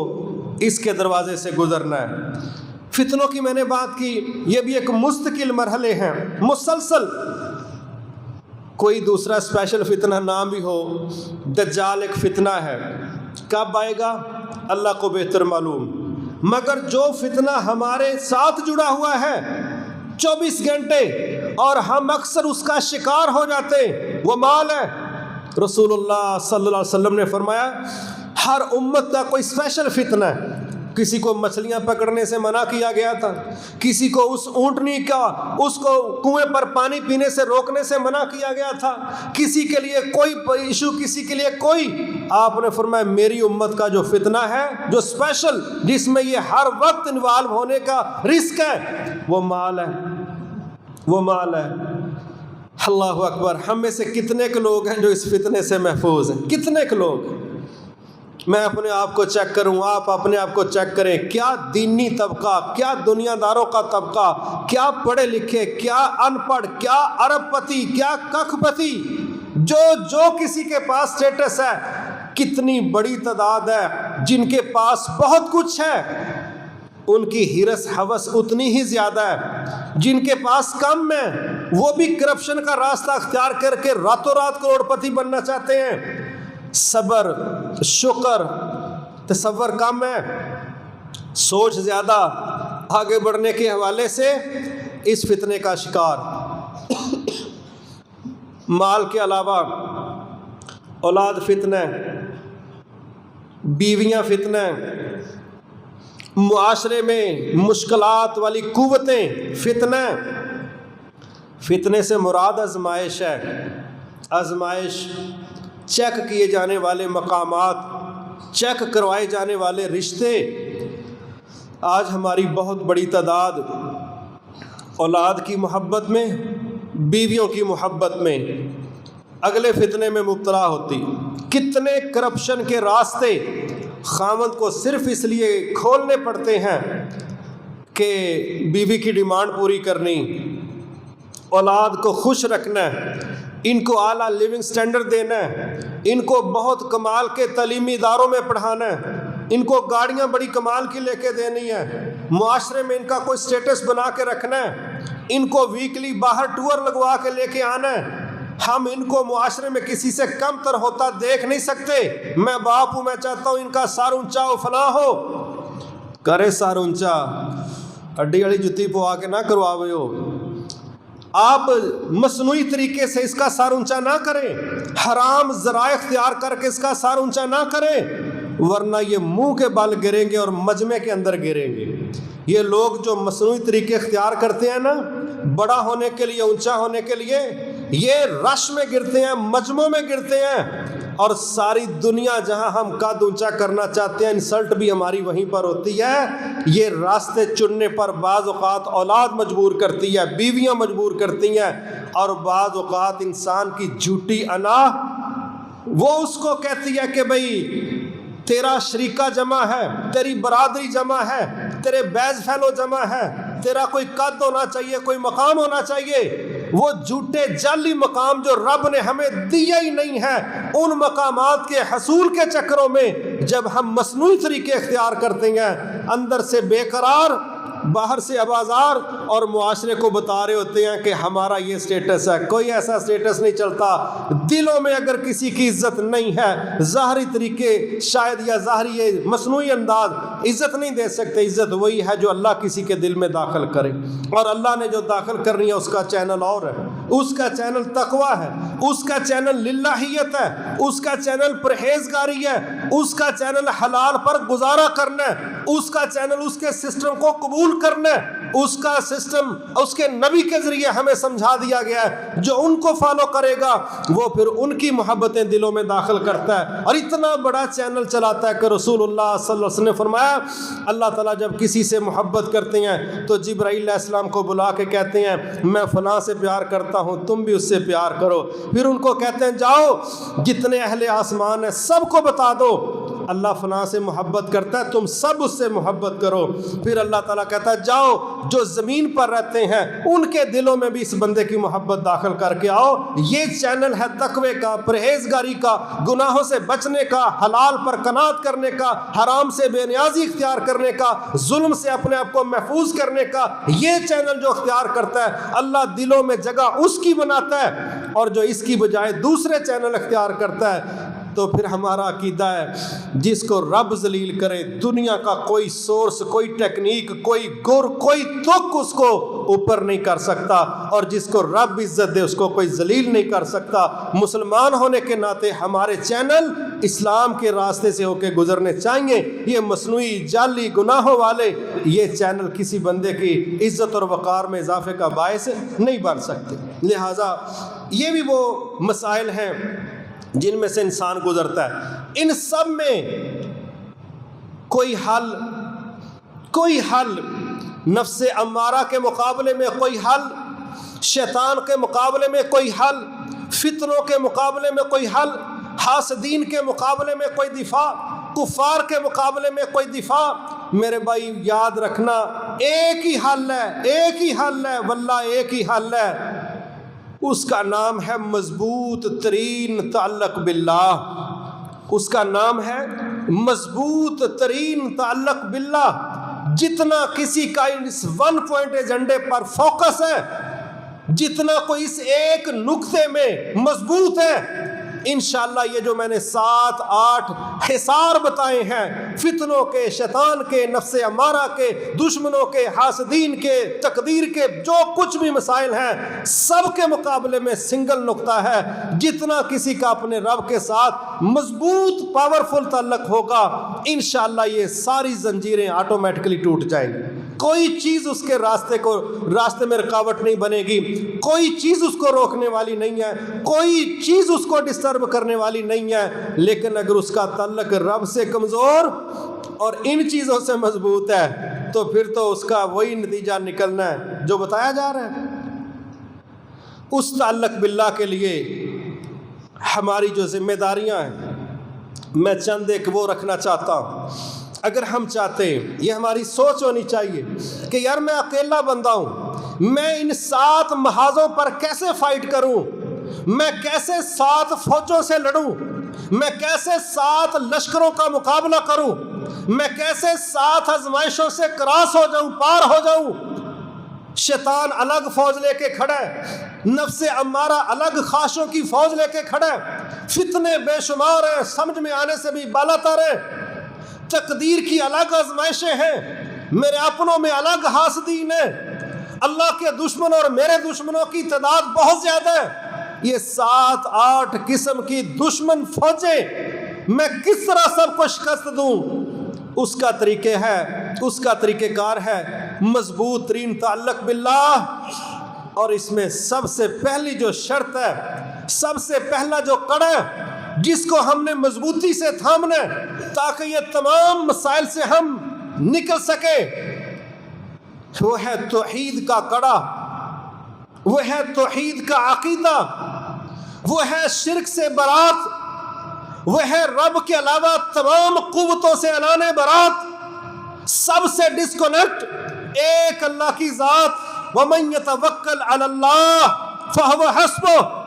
اس کے دروازے سے گزرنا ہے۔ فتنوں کی میں نے بات کی، یہ بھی ایک مستقل مرحلے ہیں، مسلسل۔ کوئی دوسرا اسپیشل فتنہ نام بھی ہو، دجال ایک فتنہ ہے، کب آئے گا اللہ کو بہتر معلوم، مگر جو فتنہ ہمارے ساتھ جڑا ہوا ہے 24 گھنٹے اور ہم اکثر اس کا شکار ہو جاتے، وہ مال ہے۔ رسول اللہ صلی اللہ علیہ وسلم نے فرمایا ہر امت کا کوئی اسپیشل فتنہ ہے۔ کسی کو مچھلیاں پکڑنے سے منع کیا گیا تھا، کسی کو اس اونٹنی کا اس کو کنویں پر پانی پینے سے روکنے سے منع کیا گیا تھا، کسی کے لیے کوئی ایشو، کسی کے لیے کوئی۔ آپ نے فرمایا میری امت کا جو فتنہ ہے، جو اسپیشل، جس میں یہ ہر وقت انوالو ہونے کا رسک ہے، وہ مال ہے، وہ مال ہے۔ اللہ اکبر۔ ہم میں سے کتنے کے لوگ ہیں جو اس فتنے سے محفوظ ہیں؟ کتنے کے لوگ؟ میں اپنے آپ کو چیک کروں، آپ اپنے آپ کو چیک کریں، کیا دینی طبقہ، کیا دنیا داروں کا طبقہ، کیا پڑھے لکھے، کیا ان پڑھ، کیا ارب پتی، کیا ککھ پتی، جو کسی کے پاس سٹیٹس ہے، کتنی بڑی تعداد ہے جن کے پاس بہت کچھ ہے، ان کی ہرس ہوس اتنی ہی زیادہ ہے۔ جن کے پاس کم ہے وہ بھی کرپشن کا راستہ اختیار کر کے راتوں رات کروڑ پتی بننا چاہتے ہیں۔ صبر، شکر، تصور کم ہے، سوچ زیادہ، آگے بڑھنے کے حوالے سے اس فتنے کا شکار۔ مال کے علاوہ اولاد فتنہ، بیویاں فتنہ، معاشرے میں مشکلات والی قوتیں فتنہ۔ فتنے سے مراد آزمائش ہے، آزمائش، چیک کیے جانے والے مقامات، چیک کروائے جانے والے رشتے۔ آج ہماری بہت بڑی تعداد اولاد کی محبت میں، بیویوں کی محبت میں، اگلے فتنے میں مبتلا ہوتی۔ کتنے کرپشن کے راستے خاوند کو صرف اس لیے کھولنے پڑتے ہیں کہ بیوی کی ڈیمانڈ پوری کرنی، اولاد کو خوش رکھنا، ان کو اعلیٰ لیونگ سٹینڈرڈ دینا ہے، ان کو بہت کمال کے تعلیمی اداروں میں پڑھانا ہے، ان کو گاڑیاں بڑی کمال کی لے کے دینی ہے، معاشرے میں ان کا کوئی سٹیٹس بنا کے رکھنا ہے، ان کو ویکلی باہر ٹور لگوا کے لے کے آنا ہے۔ ہم ان کو معاشرے میں کسی سے کم تر ہوتا دیکھ نہیں سکتے۔ میں باپ ہوں، میں چاہتا ہوں ان کا سر اونچا ہو، فلاں ہو، کرے سر اونچا، ہڈی والی جتی پوا کے نہ کرواوے ہو۔ آپ مصنوعی طریقے سے اس کا سر اونچا نہ کریں، حرام ذرائع اختیار کر کے اس کا سر اونچا نہ کریں، ورنہ یہ منہ کے بل گریں گے اور مجمع کے اندر گریں گے۔ یہ لوگ جو مصنوعی طریقے اختیار کرتے ہیں نا، بڑا ہونے کے لیے، اونچا ہونے کے لیے، یہ رش میں گرتے ہیں، مجموعوں میں گرتے ہیں، اور ساری دنیا جہاں ہم قد اونچا کرنا چاہتے ہیں، انسلٹ بھی ہماری وہیں پر ہوتی ہے۔ یہ راستے چننے پر بعض اوقات اولاد مجبور کرتی ہے، بیویاں مجبور کرتی ہیں، اور بعض اوقات انسان کی جھوٹی انا وہ اس کو کہتی ہے کہ بھئی تیرا شریکہ جمع ہے، تیری برادری جمع ہے، تیرے بیز فیلو جمع ہے، تیرا کوئی قد ہونا چاہیے، کوئی مقام ہونا چاہیے، وہ جھوٹے جعلی مقام جو رب نے ہمیں دیا ہی نہیں ہے، ان مقامات کے حصول کے چکروں میں جب ہم مصنوعی طریقے اختیار کرتے ہیں، اندر سے بے قرار، باہر سے آبازار، اور معاشرے کو بتا رہے ہوتے ہیں کہ ہمارا یہ سٹیٹس ہے. کوئی ایسا سٹیٹس نہیں چلتا. دلوں میں اگر کسی کی عزت نہیں ہے، ظاہری طریقے شاید یا ظاہری مصنوعی انداز عزت نہیں دے سکتے. عزت وہی ہے جو اللہ کسی کے دل میں داخل کرے، اور اللہ نے جو داخل کرنی ہے اس کا چینل اور ہے. اس کا چینل تقویٰ ہے، اس کا چینل للہیت ہے، اس کا چینل پرہیزگاری ہے، اس کا چینل حلال پر گزارا کرنا ہے، اس کا چینل اس کے سسٹم کو قبول کرنا ہے. اس کا سسٹم اس کے نبی کے ذریعے ہمیں سمجھا دیا گیا ہے. جو ان کو فالو کرے گا وہ پھر ان کی محبتیں دلوں میں داخل کرتا ہے، اور اتنا بڑا چینل چلاتا ہے کہ رسول اللہ صلی اللہ علیہ وسلم نے فرمایا اللہ تعالیٰ جب کسی سے محبت کرتے ہیں تو جبرائیل علیہ السلام کو بلا کے کہتے ہیں میں فلاں سے پیار کرتا ہوں، تم بھی اس سے پیار کرو. پھر ان کو کہتے ہیں جاؤ جتنے اہل آسمان ہیں سب کو بتا دو اللہ فلاں سے محبت کرتا ہے، تم سب اس سے محبت کرو. پھر اللہ تعالیٰ کہتا ہے جاؤ جو زمین پر رہتے ہیں ان کے دلوں میں بھی اس بندے کی محبت داخل کر کے آؤ. یہ چینل ہے تقوی کا، پرہیزگاری کا، گناہوں سے بچنے کا، حلال پر قناعت کرنے کا، حرام سے بے نیازی اختیار کرنے کا، ظلم سے اپنے آپ کو محفوظ کرنے کا. یہ چینل جو اختیار کرتا ہے اللہ دلوں میں جگہ اس کی بناتا ہے، اور جو اس کی بجائے دوسرے چینل اختیار کرتا ہے تو پھر ہمارا عقیدہ ہے جس کو رب ذلیل کرے دنیا کا کوئی سورس، کوئی ٹیکنیک، کوئی گر، کوئی تک اس کو اوپر نہیں کر سکتا، اور جس کو رب عزت دے اس کو کوئی ذلیل نہیں کر سکتا. مسلمان ہونے کے ناطے ہمارے چینل اسلام کے راستے سے ہو کے گزرنے چاہیے. یہ مصنوعی جعلی گناہوں والے یہ چینل کسی بندے کی عزت اور وقار میں اضافے کا باعث نہیں بن سکتے. لہٰذا یہ بھی وہ مسائل ہیں جن میں سے انسان گزرتا ہے. ان سب میں کوئی حل نفس امارہ کے مقابلے میں کوئی حل، شیطان کے مقابلے میں کوئی حل، فتنوں کے مقابلے میں کوئی حل، حاسدین کے مقابلے میں کوئی دفاع، کفار کے مقابلے میں کوئی دفاع. میرے بھائی یاد رکھنا ایک ہی حل ہے، ایک ہی حل ہے، واللہ ایک ہی حل ہے. اس کا نام ہے مضبوط ترین تعلق باللہ. اس کا نام ہے مضبوط ترین تعلق باللہ. جتنا کسی کا اس ون پوائنٹ ایجنڈے پر فوکس ہے، جتنا کوئی اس ایک نقطے میں مضبوط ہے، انشاءاللہ یہ جو میں نے 7-8 حصار بتائے ہیں فتنوں کے، شیطان کے، نفس امارہ کے، دشمنوں کے، حاسدین کے، تقدیر کے، جو کچھ بھی مسائل ہیں سب کے مقابلے میں سنگل نقطہ ہے. جتنا کسی کا اپنے رب کے ساتھ مضبوط پاورفل تعلق ہوگا انشاءاللہ یہ ساری زنجیریں آٹومیٹکلی ٹوٹ جائیں گی. کوئی چیز اس کے راستے میں رکاوٹ نہیں بنے گی، کوئی چیز اس کو روکنے والی نہیں ہے، کوئی چیز اس کو ڈسٹرب کرنے والی نہیں ہے. لیکن اگر اس کا تعلق رب سے کمزور اور ان چیزوں سے مضبوط ہے تو پھر تو اس کا وہی نتیجہ نکلنا ہے جو بتایا جا رہا ہے. اس تعلق باللہ کے لیے ہماری جو ذمہ داریاں ہیں میں چند ایک وہ رکھنا چاہتا ہوں. اگر ہم چاہتے ہیں، یہ ہماری سوچ ہونی چاہیے کہ یار میں اکیلا بندہ ہوں، میں ان 7 محاذوں پر کیسے فائٹ کروں، میں کیسے 7 فوجوں سے لڑوں، میں کیسے 7 لشکروں کا مقابلہ کروں، میں کیسے 7 آزمائشوں سے کراس ہو جاؤں، پار ہو جاؤں. شیطان الگ فوج لے کے کھڑا ہے، نفس امارہ الگ خواہشوں کی فوج لے کے کھڑا ہے، فتنے بے شمار ہیں سمجھ میں آنے سے بھی بالاتر ہیں، تقدیر کی الگ آزمائشیں ہیں، میرے اپنوں میں الگ حاسدین ہیں، اللہ کے دشمن اور میرے دشمنوں کی تعداد بہت زیادہ ہے. یہ 7-8 قسم کی دشمن فوجیں میں کس طرح سب کو شکست دوں؟ اس کا طریقہ ہے، اس کا طریقہ کار ہے مضبوط ترین تعلق باللہ. اور اس میں سب سے پہلی جو شرط ہے، سب سے پہلا جو کڑا ہے جس کو ہم نے مضبوطی سے تھامنا ہے تاکہ یہ تمام مسائل سے ہم نکل سکے، وہ ہے توحید کا کڑا، وہ ہے توحید کا عقیدہ، وہ ہے شرک سے برات، وہ ہے رب کے علاوہ تمام قوتوں سے اعلان برات، سب سے ڈسکنیکٹ، ایک اللہ کی ذات، وَمَن يَتَوَكَّلْ عَلَى اللَّهِ فَهُوَ حَسْبُهُ۔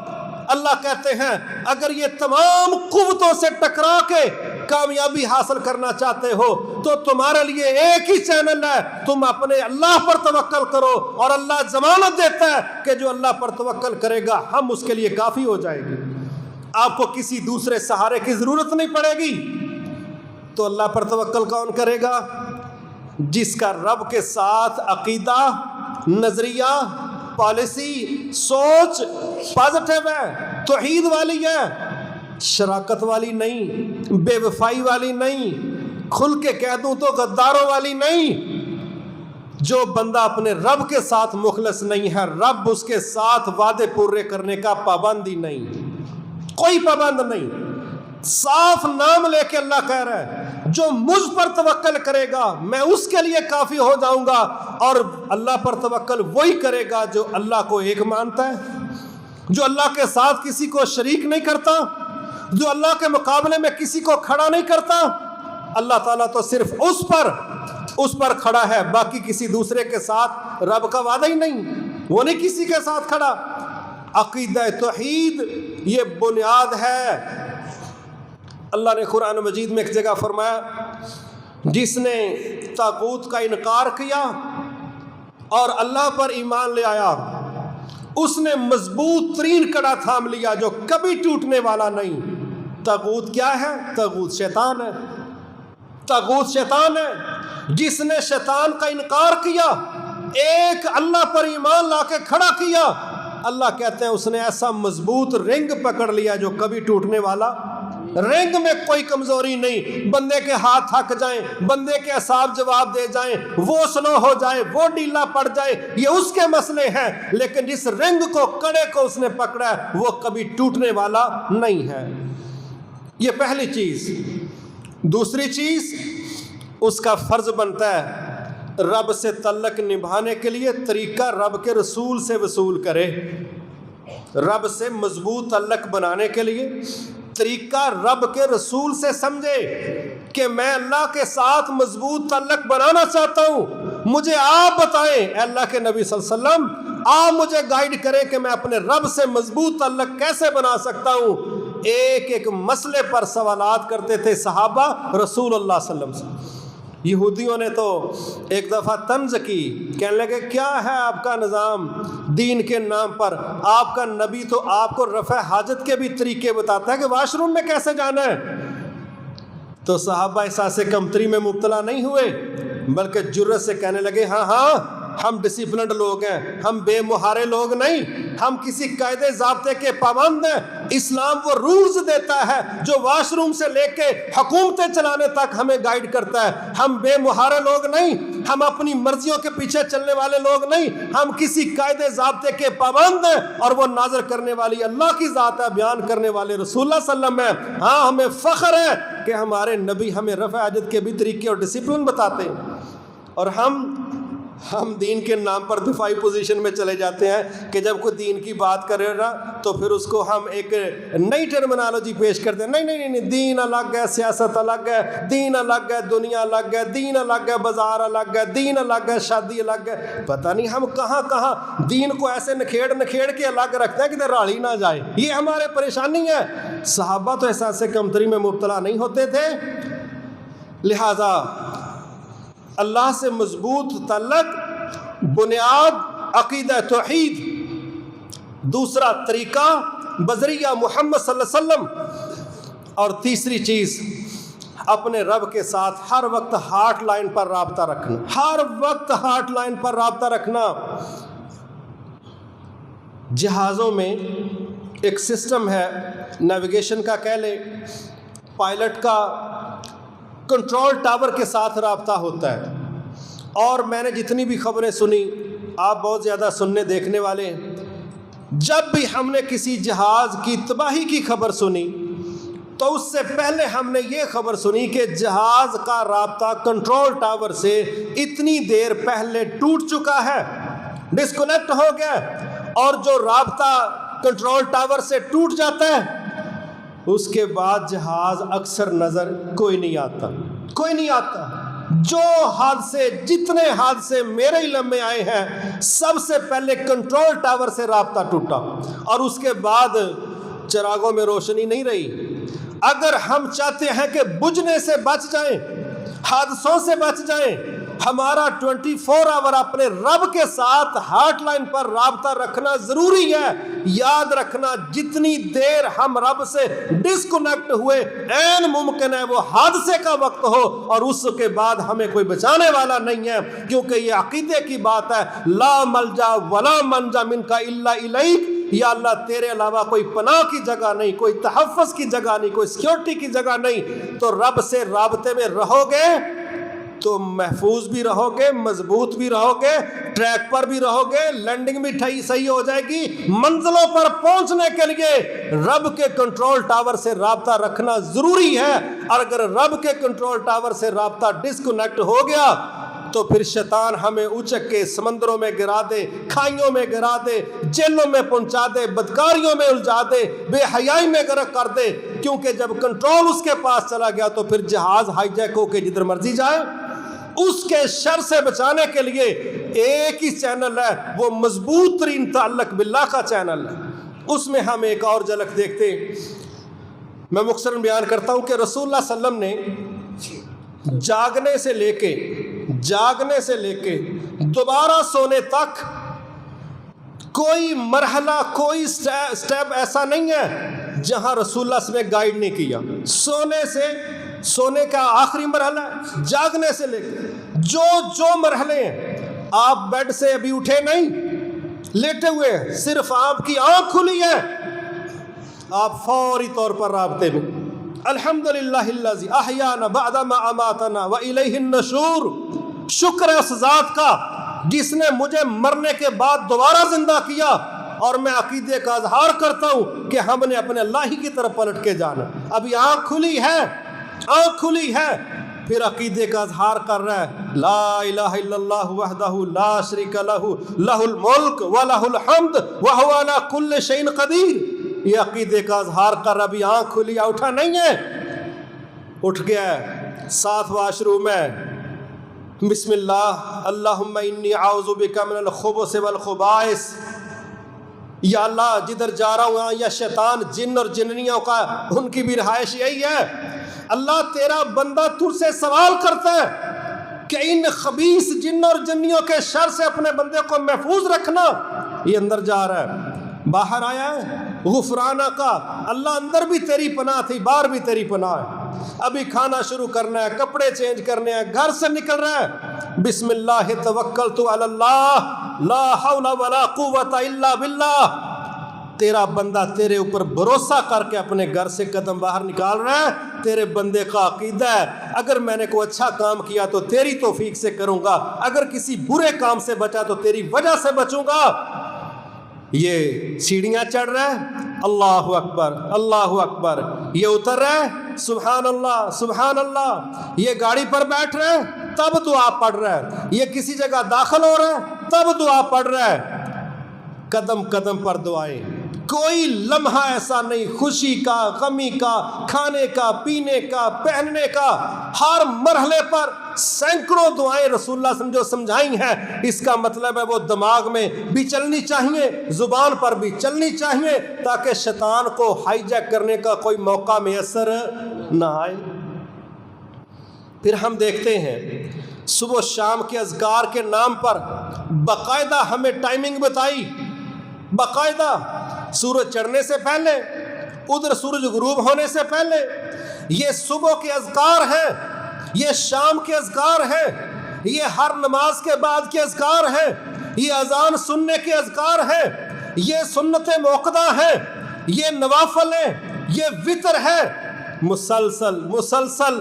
اللہ کہتے ہیں اگر یہ تمام قوتوں سے ٹکرا کے کامیابی حاصل کرنا چاہتے ہو تو تمہارے لیے ایک ہی چینل ہے، تم اپنے اللہ پر توکل کرو، اور اللہ ضمانت دیتا ہے کہ جو اللہ پر توکل کرے گا ہم اس کے لیے کافی ہو جائے گی، آپ کو کسی دوسرے سہارے کی ضرورت نہیں پڑے گی۔ تو اللہ پر توکل کون کرے گا؟ جس کا رب کے ساتھ عقیدہ، نظریہ، پالیسی، سوچ پازیٹیو ہے، توحید والی ہے، شراکت والی نہیں، بے وفائی والی نہیں، کھل کے کہہ دوں تو غداروں والی نہیں۔ جو بندہ اپنے رب کے ساتھ مخلص نہیں ہے، رب اس کے ساتھ وعدے پورے کرنے کا پابند ہی نہیں، کوئی پابند نہیں۔ صاف نام لے کے اللہ کہہ رہا ہے جو مجھ پر توکل کرے گا میں اس کے لیے کافی ہو جاؤں گا، اور اللہ پر توکل وہی کرے گا جو اللہ کو ایک مانتا ہے، جو اللہ کے ساتھ کسی کو شریک نہیں کرتا، جو اللہ کے مقابلے میں کسی کو کھڑا نہیں کرتا۔ اللہ تعالیٰ تو صرف اس پر کھڑا ہے، باقی کسی دوسرے کے ساتھ رب کا وعدہ ہی نہیں، وہ نہیں کسی کے ساتھ کھڑا۔ عقیدہ توحید یہ بنیاد ہے۔ اللہ نے قرآن مجید میں ایک جگہ فرمایا جس نے طاغوت کا انکار کیا اور اللہ پر ایمان لے آیا اس نے مضبوط ترین کڑا تھام لیا جو کبھی ٹوٹنے والا نہیں۔ طاغوت کیا ہے؟ طاغوت شیطان ہے، طاغوت شیطان ہے۔ جس نے شیطان کا انکار کیا، ایک اللہ پر ایمان لا کے کھڑا کیا، اللہ کہتے ہیں اس نے ایسا مضبوط رنگ پکڑ لیا جو کبھی ٹوٹنے والا، رنگ میں کوئی کمزوری نہیں، بندے کے ہاتھ تھک جائیں، بندے کے اعصاب جواب دے جائیں، وہ سلو ہو جائے، وہ ڈھیلا پڑ جائے، یہ اس کے مسئلے ہیں، لیکن جس رنگ کو، کڑے کو اس نے پکڑا ہے وہ کبھی ٹوٹنے والا نہیں ہے۔ یہ پہلی چیز۔ دوسری چیز، اس کا فرض بنتا ہے رب سے تعلق نبھانے کے لیے طریقہ رب کے رسول سے وصول کرے، رب سے مضبوط تعلق بنانے کے لیے طریقہ رب کے رسول سے سمجھے کہ میں اللہ کے ساتھ مضبوط تعلق بنانا چاہتا ہوں، مجھے آپ بتائیں، اے اللہ کے نبی صلی اللہ علیہ وسلم آپ مجھے گائیڈ کریں کہ میں اپنے رب سے مضبوط تعلق کیسے بنا سکتا ہوں۔ ایک ایک مسئلے پر سوالات کرتے تھے صحابہ رسول اللہ صلی اللہ علیہ وسلم۔ یہودیوں نے تو ایک دفعہ طنز کی، کہنے لگے کیا ہے آپ کا نظام دین کے نام پر؟ آپ کا نبی تو آپ کو رفع حاجت کے بھی طریقے بتاتا ہے کہ واش روم میں کیسے جانا ہے۔ تو صحابہ احساس کمتری میں مبتلا نہیں ہوئے، بلکہ جرت سے کہنے لگے ہاں ہاں ہم ڈسپلنڈ لوگ ہیں، ہم بے مہارے لوگ نہیں، ہم کسی قاعدے ضابطے کے پابند ہیں۔ اسلام وہ رولز دیتا ہے جو واش روم سے لے کے حکومتیں چلانے تک ہمیں گائیڈ کرتا ہے۔ ہم بے مہارے لوگ نہیں، ہم اپنی مرضیوں کے پیچھے چلنے والے لوگ نہیں، ہم کسی قاعدے ضابطے کے پابند ہیں، اور وہ نازل کرنے والی اللہ کی ذات ہے، بیان کرنے والے رسول اللہ صلی اللہ علیہ وسلم ہے۔ ہاں ہمیں فخر ہے کہ ہمارے نبی ہمیں رفع حاجت کے بھی طریقے اور ڈسپلن بتاتے ہیں، اور ہم دین کے نام پر دفاعی پوزیشن میں چلے جاتے ہیں کہ جب کوئی دین کی بات کرے گا تو پھر اس کو ہم ایک نئی ٹرمنالوجی پیش کرتے ہیں، نہیں، دین الگ ہے، سیاست الگ ہے، دین الگ ہے، دنیا الگ ہے، دین الگ ہے، بازار الگ ہے، دین الگ ہے، شادی الگ ہے۔ پتہ نہیں ہم کہاں دین کو ایسے نکھیڑ کے الگ رکھتے ہیں کہ راڑی نہ جائے، یہ ہمارے پریشانی ہے۔ صحابہ تو احساس کمتری میں مبتلا نہیں ہوتے تھے، لہذا اللہ سے مضبوط تعلق بنیاد عقیدہ توحید، دوسرا طریقہ بذریعہ محمد صلی اللہ علیہ وسلم، اور تیسری چیز اپنے رب کے ساتھ ہر وقت ہارٹ لائن پر رابطہ رکھنا، ہر وقت ہارٹ لائن پر رابطہ رکھنا۔ جہازوں میں ایک سسٹم ہے نیویگیشن کا، کہہ لیں پائلٹ کا کنٹرول ٹاور کے ساتھ رابطہ ہوتا ہے، اور میں نے جتنی بھی خبریں سنی، آپ بہت زیادہ سننے دیکھنے والے ہیں، جب بھی ہم نے کسی جہاز کی تباہی کی خبر سنی تو اس سے پہلے ہم نے یہ خبر سنی کہ جہاز کا رابطہ کنٹرول ٹاور سے اتنی دیر پہلے ٹوٹ چکا ہے، ڈسکنیکٹ ہو گیا، اور جو رابطہ کنٹرول ٹاور سے ٹوٹ جاتا ہے اس کے بعد جہاز اکثر نظر کوئی نہیں آتا، جو حادثے جتنے حادثے میرے علم میں آئے ہیں سب سے پہلے کنٹرول ٹاور سے رابطہ ٹوٹا اور اس کے بعد چراغوں میں روشنی نہیں رہی۔ اگر ہم چاہتے ہیں کہ بجھنے سے بچ جائیں، حادثوں سے بچ جائیں، ہمارا 24 آور اپنے رب کے ساتھ ہاٹ لائن پر رابطہ رکھنا ضروری ہے۔ یاد رکھنا جتنی دیر ہم رب سے ڈسکنیکٹ ہوئے عین ممکن ہے وہ حادثے کا وقت ہو اور اس کے بعد ہمیں کوئی بچانے والا نہیں ہے، کیونکہ یہ عقیدے کی بات ہے۔ لا ملجا ولا منجا منک الا الیک، یا اللہ تیرے علاوہ کوئی پناہ کی جگہ نہیں، کوئی تحفظ کی جگہ نہیں، کوئی سیکورٹی کی جگہ نہیں۔ تو رب سے رابطے میں رہو گے تو محفوظ بھی رہو گے، مضبوط بھی رہو گے، ٹریک پر بھی رہو گے، لینڈنگ بھی صحیح ہو جائے گی۔ منزلوں پر پہنچنے کے لیے رب کے کنٹرول ٹاور سے رابطہ رکھنا ضروری ہے، اور اگر رب کے کنٹرول ٹاور سے رابطہ ڈسکنیکٹ ہو گیا تو پھر شیطان ہمیں اچک کے سمندروں میں گرا دے، کھائیوں میں گرا دے، جیلوں میں پہنچا دے، بدکاریوں میں الجھا دے، بے حیائی میں غرق کر دے، کیونکہ جب کنٹرول اس کے پاس چلا گیا تو پھر جہاز ہائی جیک ہو کے جدھر مرضی جائے۔ اس کے شر سے بچانے کے لیے ایک ہی چینل ہے، وہ مضبوط ترین تعلق باللہ کا چینل ہے۔ اس میں ہم ایک اور جھلک دیکھتے ہیں۔ میں مختصراً بیان کرتا ہوں کہ رسول اللہ صلی اللہ علیہ وسلم نے جاگنے سے لے کے دوبارہ سونے تک کوئی مرحلہ، کوئی سٹیپ ایسا نہیں ہے جہاں رسول اللہ صلی اللہ علیہ وسلم نے گائیڈ نہیں کیا۔ سونے کا آخری مرحلہ ہے، جاگنے سے لے کے جو مرحلے ہیں، آپ بیڈ سے ابھی اٹھے نہیں، لیٹے ہوئے ہیں، صرف آپ کی آنکھ کھلی ہے، آپ فوری طور پر رابطے میں۔ الحمدللہ الذی احیانا بعد ما اماتنا والیہ النشور، شکر ہے اس ذات کا جس نے مجھے مرنے کے بعد دوبارہ زندہ کیا، اور میں عقیدے کا اظہار کرتا ہوں کہ ہم نے اپنے اللہ ہی کی طرف پلٹ کے جانا۔ ابھی آنکھ کھلی ہے، پھر عقیدے کا اظہار کر رہا ہے، لا الہ الا اللہ وحدہ لا شریک لہ لہ الملک ولہ الحمد وہو علی کل شیء قدیر۔ یہ عقیدے کا اظہار کر رہا، ابھی آنکھ کھلی، اٹھا نہیں ہے، اٹھ گیا ہے، ساتھ واش روم ہے، بسم اللہ اللہم انی اعوذ بک من الخبث والخبائث، یا اللہ جدھر جا رہا ہوں یا شیطان، جن اور جننیوں کا ان کی بھی رہائش یہی ہے۔ اللہ تیرا بندہ تجھ سے سوال کرتا ہے کہ ان خبیث جن اور جنیوں کے شر سے اپنے بندے کو محفوظ رکھنا۔ یہ اندر جا رہا ہے، باہر آیا ہے، غفرانہ کا، اللہ اندر بھی تیری پناہ تھی، باہر بھی تیری پناہ ہے۔ ابھی کھانا شروع کرنا ہے، کپڑے چینج کرنے ہیں، گھر سے نکل رہا ہے، بسم اللہ توکلت علی اللہ لا حول ولا قوت الا باللہ۔ تیرا بندہ تیرے اوپر بھروسہ کر کے اپنے گھر سے قدم باہر نکال رہا ہے۔ تیرے بندے کا عقیدہ ہے اگر میں نے کوئی اچھا کام کیا تو تیری توفیق سے کروں گا، اگر کسی برے کام سے بچا تو تیری وجہ سے بچوں گا۔ یہ سیڑھیاں چڑھ رہا ہے، اللہ اکبر اللہ اکبر، یہ اتر رہا ہے، سبحان اللہ سبحان اللہ، یہ گاڑی پر بیٹھ رہا ہے تب دعا پڑھ رہا ہے، یہ کسی جگہ داخل ہو رہا ہے تب دعا پڑھ رہا ہے۔ قدم قدم پر دعائیں، کوئی لمحہ ایسا نہیں، خوشی کا، غمی کا، کھانے کا، پینے کا، پہننے کا، ہر مرحلے پر سینکڑوں دعائیں رسول اللہ صلی اللہ علیہ وسلم جو سمجھائی ہیں۔ اس کا مطلب ہے وہ دماغ میں بھی چلنی چاہیے، زبان پر بھی چلنی چاہیے، تاکہ شیطان کو ہائی جیک کرنے کا کوئی موقع میسر نہ آئے۔ پھر ہم دیکھتے ہیں صبح و شام کے اذکار کے نام پر باقاعدہ ہمیں ٹائمنگ بتائی، باقاعدہ سورج چڑھنے سے پہلے، ادھر سورج غروب ہونے سے پہلے، یہ صبح کے اذکار ہیں، یہ شام کے اذکار ہیں، یہ ہر نماز کے بعد کے اذکار ہیں، یہ اذان سننے کے اذکار ہیں، یہ سنت موقدہ ہیں، یہ نوافل ہیں، یہ وتر ہے، مسلسل۔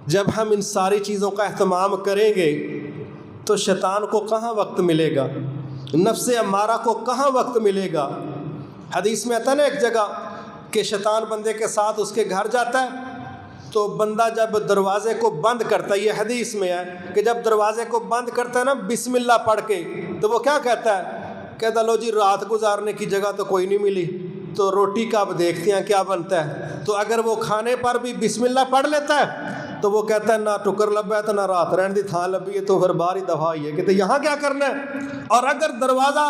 جب ہم ان ساری چیزوں کا اہتمام کریں گے تو شیطان کو کہاں وقت ملے گا، نفس امارہ کو کہاں وقت ملے گا۔ حدیث میں آتا ہے نا ایک جگہ کہ شیطان بندے کے ساتھ اس کے گھر جاتا ہے، تو بندہ جب دروازے کو بند کرتا ہے، یہ حدیث میں ہے کہ جب دروازے کو بند کرتا ہے نا بسم اللہ پڑھ کے، تو وہ کیا کہتا ہے، کہتا لو جی رات گزارنے کی جگہ تو کوئی نہیں ملی، تو روٹی کا اب دیکھتے ہیں کیا بنتا ہے۔ تو اگر وہ کھانے پر بھی بسم اللہ پڑھ لیتا ہے تو وہ کہتا ہے نہ ٹکر لبا ہے تو نہ رات رہن دی تھان لبی ہے، تو پھر باہر ہی دفاع ہوئی ہے کہ یہاں کیا کرنا ہے۔ اور اگر دروازہ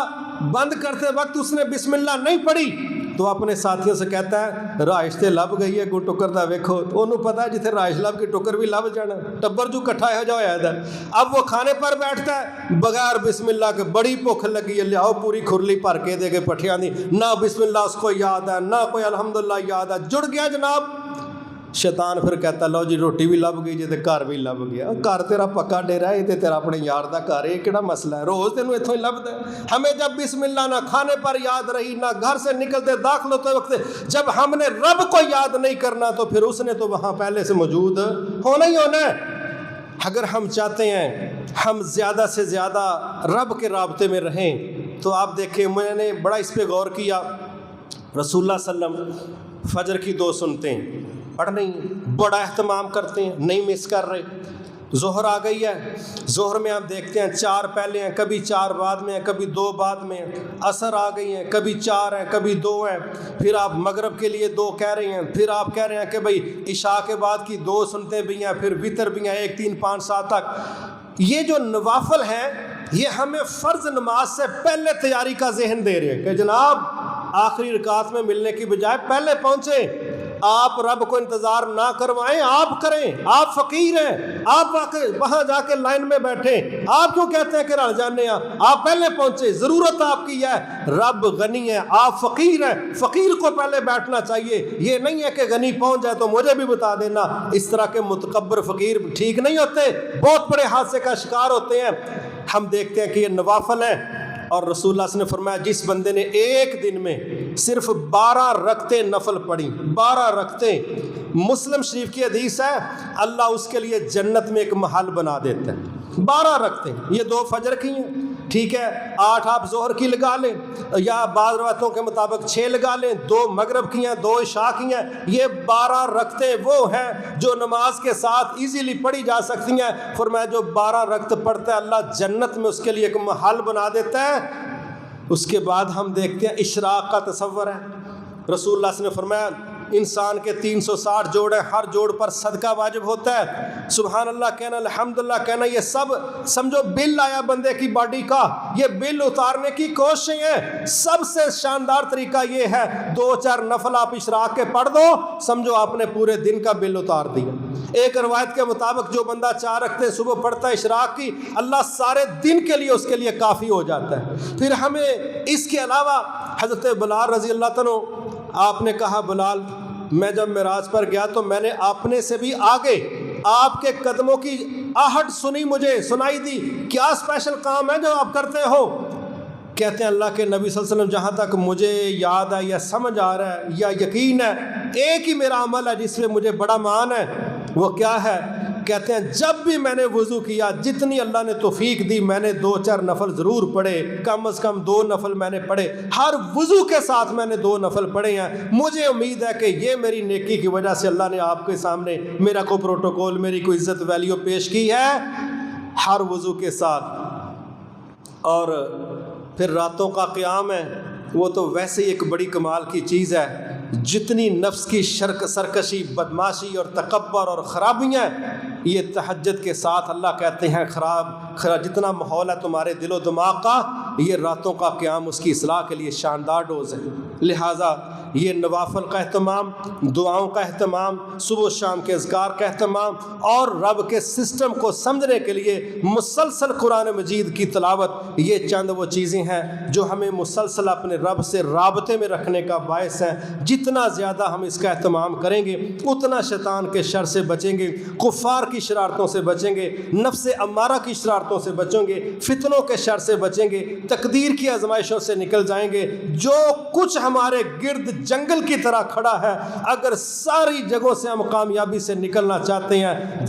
بند کرتے وقت اس نے بسم اللہ نہیں پڑھی تو اپنے ساتھیوں سے کہتا ہے رائش تے لب گئی ہے، کوئی ٹکر دا ویکھو۔ تو انہوں پتا ہے جتنے رائش لب کی ٹکر بھی لب جانا، ٹبر جو کٹھا ہو جاؤ ہے۔ اب وہ کھانے پر بیٹھتا ہے بغیر بسم اللہ کے، بڑی بھوک لگی ہے، لیاؤ پوری کھرلی بھر کے دے کے پٹھیاں دی، نہ بسم اللہ اس کو یاد ہے نہ کوئی الحمدللہ یاد ہے، جڑ گیا جناب۔ شیطان پھر کہتا لو جی روٹی بھی لب گئی جی تے گھر بھی لب گیا۔ گھر تیرا پکا ڈیرا ہے تے تیرا اپنے یار دا گھر ہے، کیڑا مسئلہ ہے، روز تینوں اتوں ہی لبدا ہے۔ ہمیں جب بسم اللہ نہ کھانے پر یاد رہی، نہ گھر سے نکلتے داخل ہوتے وقت جب ہم نے رب کو یاد نہیں کرنا تو پھر اس نے تو وہاں پہلے سے موجود ہونا ہی ہونا ہے۔ اگر ہم چاہتے ہیں ہم زیادہ سے زیادہ رب کے رابطے میں رہیں تو آپ دیکھیں، میں نے بڑا اس پہ غور کیا، رسول اللہ صلی اللہ علیہ وسلم فجر کی 2 سنتیں پڑھنے بڑا اہتمام کرتے ہیں، نہیں مس کر رہے۔ ظہر آ گئی ہے، ظہر میں آپ دیکھتے ہیں 4 پہلے ہیں، کبھی 4 بعد میں ہیں، کبھی 2 بعد میں ہیں۔ عصر آ گئی ہیں، کبھی 4 ہیں، کبھی 2 ہیں۔ پھر آپ مغرب کے لیے 2 کہہ رہے ہیں، پھر آپ کہہ رہے ہیں کہ بھئی عشاء کے بعد کی 2 سنتیں بھی ہیں، پھر وتر بھی ہیں 1 3 5 7 تک۔ یہ جو نوافل ہیں یہ ہمیں فرض نماز سے پہلے تیاری کا ذہن دے رہے ہیں کہ جناب آخری رکعت میں ملنے کی بجائے پہلے پہنچے، آپ رب کو انتظار نہ کروائیں، آپ کریں۔ آپ فقیر ہیں، آپ وہاں جا کے لائن میں بیٹھیں، آپ کیوں کہتے ہیں کہ رہ جانے ہیں؟ آپ پہلے پہنچے، ضرورت آپ کی ہے، رب غنی ہے، آپ فقیر ہیں، فقیر کو پہلے بیٹھنا چاہیے۔ یہ نہیں ہے کہ غنی پہنچ جائے تو مجھے بھی بتا دینا۔ اس طرح کے متکبر فقیر ٹھیک نہیں ہوتے، بہت بڑے حادثے کا شکار ہوتے ہیں۔ ہم دیکھتے ہیں کہ یہ نوافل ہیں، اور رسول اللہ صلی اللہ علیہ وسلم نے فرمایا جس بندے نے ایک دن میں صرف 12 رکعتیں نفل پڑھی، 12 رکعتیں، مسلم شریف کی حدیث ہے، اللہ اس کے لیے جنت میں ایک محل بنا دیتا ہے۔ 12 رکعتیں، یہ 2 فجر کی ہیں، ٹھیک ہے، 8 آپ ظہر کی لگا لیں، یا بعض روایتوں کے مطابق 6 لگا لیں، 2 مغرب کی ہیں، 2 عشاء کی ہیں۔ یہ 12 رکعتیں وہ ہیں جو نماز کے ساتھ ایزیلی پڑھی جا سکتی ہیں۔ فرمایا جو 12 رکعت پڑھتا ہے اللہ جنت میں اس کے لیے ایک محل بنا دیتا ہے۔ اس کے بعد ہم دیکھتے ہیں اشراق کا تصور ہے، رسول اللہ صلی اللہ علیہ وسلم نے فرمایا انسان کے 360 جوڑ ہیں، ہر جوڑ پر صدقہ واجب ہوتا ہے، سبحان اللہ کہنا، الحمدللہ کہنا، یہ سب سمجھو بل آیا بندے کی باڈی کا، یہ بل اتارنے کی کوششیں ہیں۔ سب سے شاندار طریقہ یہ ہے 2-4 نفل آپ اشراق کے پڑھ دو، سمجھو آپ نے پورے دن کا بل اتار دیا۔ ایک روایت کے مطابق جو بندہ 4 رکعتیں صبح پڑھتا ہے اشراق کی، اللہ سارے دن کے لیے اس کے لیے کافی ہو جاتا ہے۔ پھر ہمیں اس کے علاوہ حضرت بلال رضی اللہ عنہ، آپ نے کہا بلال میں جب معراج پر گیا تو میں نے اپنے سے بھی آگے آپ کے قدموں کی آہٹ سنی، مجھے سنائی دی، کیا اسپیشل کام ہے جو آپ کرتے ہو؟ کہتے ہیں اللہ کے نبی صلی اللہ علیہ وسلم جہاں تک مجھے یاد ہے یا سمجھ آ رہا ہے یا یقین ہے، ایک ہی میرا عمل ہے جس میں مجھے بڑا مان ہے، وہ کیا ہے؟ کہتے ہیں جب بھی میں نے وضو کیا، جتنی اللہ نے توفیق دی، میں نے 2-4 نفل ضرور پڑھے، کم از کم 2 نفل میں نے پڑھے، ہر وضو کے ساتھ میں نے 2 نفل پڑھے ہیں۔ مجھے امید ہے کہ یہ میری نیکی کی وجہ سے اللہ نے آپ کے سامنے میرا کوئی پروٹوکول، میری کوئی عزت ویلیو پیش کی ہے ہر وضو کے ساتھ۔ اور پھر راتوں کا قیام ہے، وہ تو ویسے ہی ایک بڑی کمال کی چیز ہے۔ جتنی نفس کی سرکشی، بدماشی اور تکبر اور خرابیاں، یہ تہجد کے ساتھ اللہ کہتے ہیں خراب جتنا ماحول ہے تمہارے دل و دماغ کا، یہ راتوں کا قیام اس کی اصلاح کے لیے شاندار ڈوز ہے۔ لہٰذا یہ نوافل کا اہتمام، دعاؤں کا اہتمام، صبح و شام کے اذکار کا اہتمام، اور رب کے سسٹم کو سمجھنے کے لیے مسلسل قرآن مجید کی تلاوت، یہ چند وہ چیزیں ہیں جو ہمیں مسلسل اپنے رب سے رابطے میں رکھنے کا باعث ہیں۔ جتنا زیادہ ہم اس کا اہتمام کریں گے اتنا شیطان کے شر سے بچیں گے، کفار کی شرارتوں سے بچیں گے، نفس امارہ کی شرارتوں سے بچیں گے، فتنوں کے شر سے بچیں گے، تقدیر کی آزمائشوں سے نکل جائیں گے۔ جو کچھ ہمارے گرد جنگل کی طرح کھڑا ہے، اگر ساری جگہوں سے ہم کامیابی سے نکلنا چاہتے ہیں،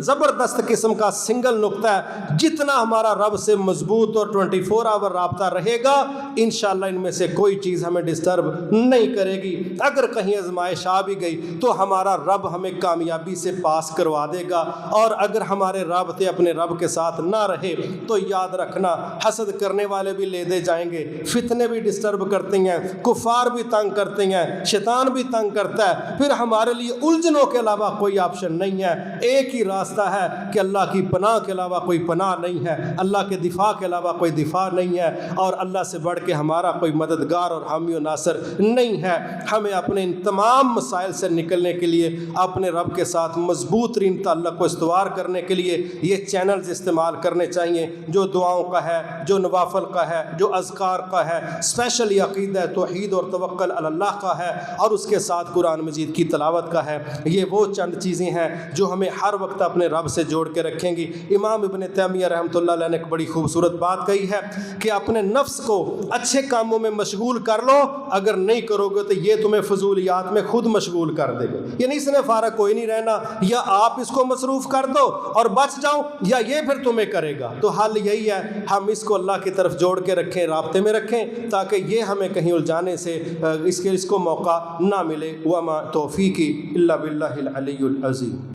زبردست قسم کا سنگل نقطہ ہے، جتنا ہمارا رب سے مضبوط اور 24 آور رابطہ رہے گا، انشاءاللہ ان میں سے کوئی چیز ہمیں ڈسٹرب نہیں کرے گی۔ اگر کہیں آزمائش آ بھی گئی تو ہمارا رب ہمیں کامیابی سے پاس کروا دے گا، اور اگر ہمارے رابطے اپنے رب کے ساتھ نہ رہے تو یاد رکھنا حسد کرنے والے بھی لے دے جائیں گے، فتنے بھی ڈسٹرب کرتے ہیں، کفار بھی تنگ کرتے کرتے ہیں، شیطان بھی تنگ کرتا ہے، پھر ہمارے لیے الجھنوں کے علاوہ کوئی آپشن نہیں ہے۔ ایک ہی راستہ ہے کہ اللہ کی پناہ کے علاوہ کوئی پناہ نہیں ہے، اللہ کے دفاع کے علاوہ کوئی دفاع نہیں ہے، اور اللہ سے بڑھ کے ہمارا کوئی مددگار اور حامی و ناصر نہیں ہے۔ ہمیں اپنے ان تمام مسائل سے نکلنے کے لیے اپنے رب کے ساتھ مضبوط ترین تعلق کو استوار کرنے کے لیے یہ چینلز استعمال کرنے چاہیے، جو دعاؤں کا ہے، جو نوافل کا ہے، جو اذکار کا ہے، اسپیشلی عقیدہ توحید اور توکل علی اللہ کا ہے، اور اس کے ساتھ قرآن مجید کی تلاوت کا ہے۔ یہ وہ چند چیزیں ہیں جو ہمیں ہر وقت اپنے رب سے جوڑ کے رکھیں گی۔ امام ابن تیمیہ رحمۃ اللہ علیہ نے ایک بڑی خوبصورت بات کہی ہے کہ اپنے نفس کو اچھے کاموں میں مشغول کر لو، اگر نہیں کرو گے تو یہ تمہیں فضولیات میں خود مشغول کر دے گا، یعنی اس نے فارغ کوئی نہیں رہنا، یا آپ اس کو مصروف کر دو اور بچ جاؤ، یا یہ پھر تمہیں کرے گا۔ تو حل یہی ہے، ہم اس کو اللہ کی طرف جوڑ کے رکھیں، رابطے میں رکھیں، تاکہ یہ ہمیں کہیں الجھانے سے اس کو موقع نہ ملے۔ وما توفیقی الا باللہ العلی العظیم۔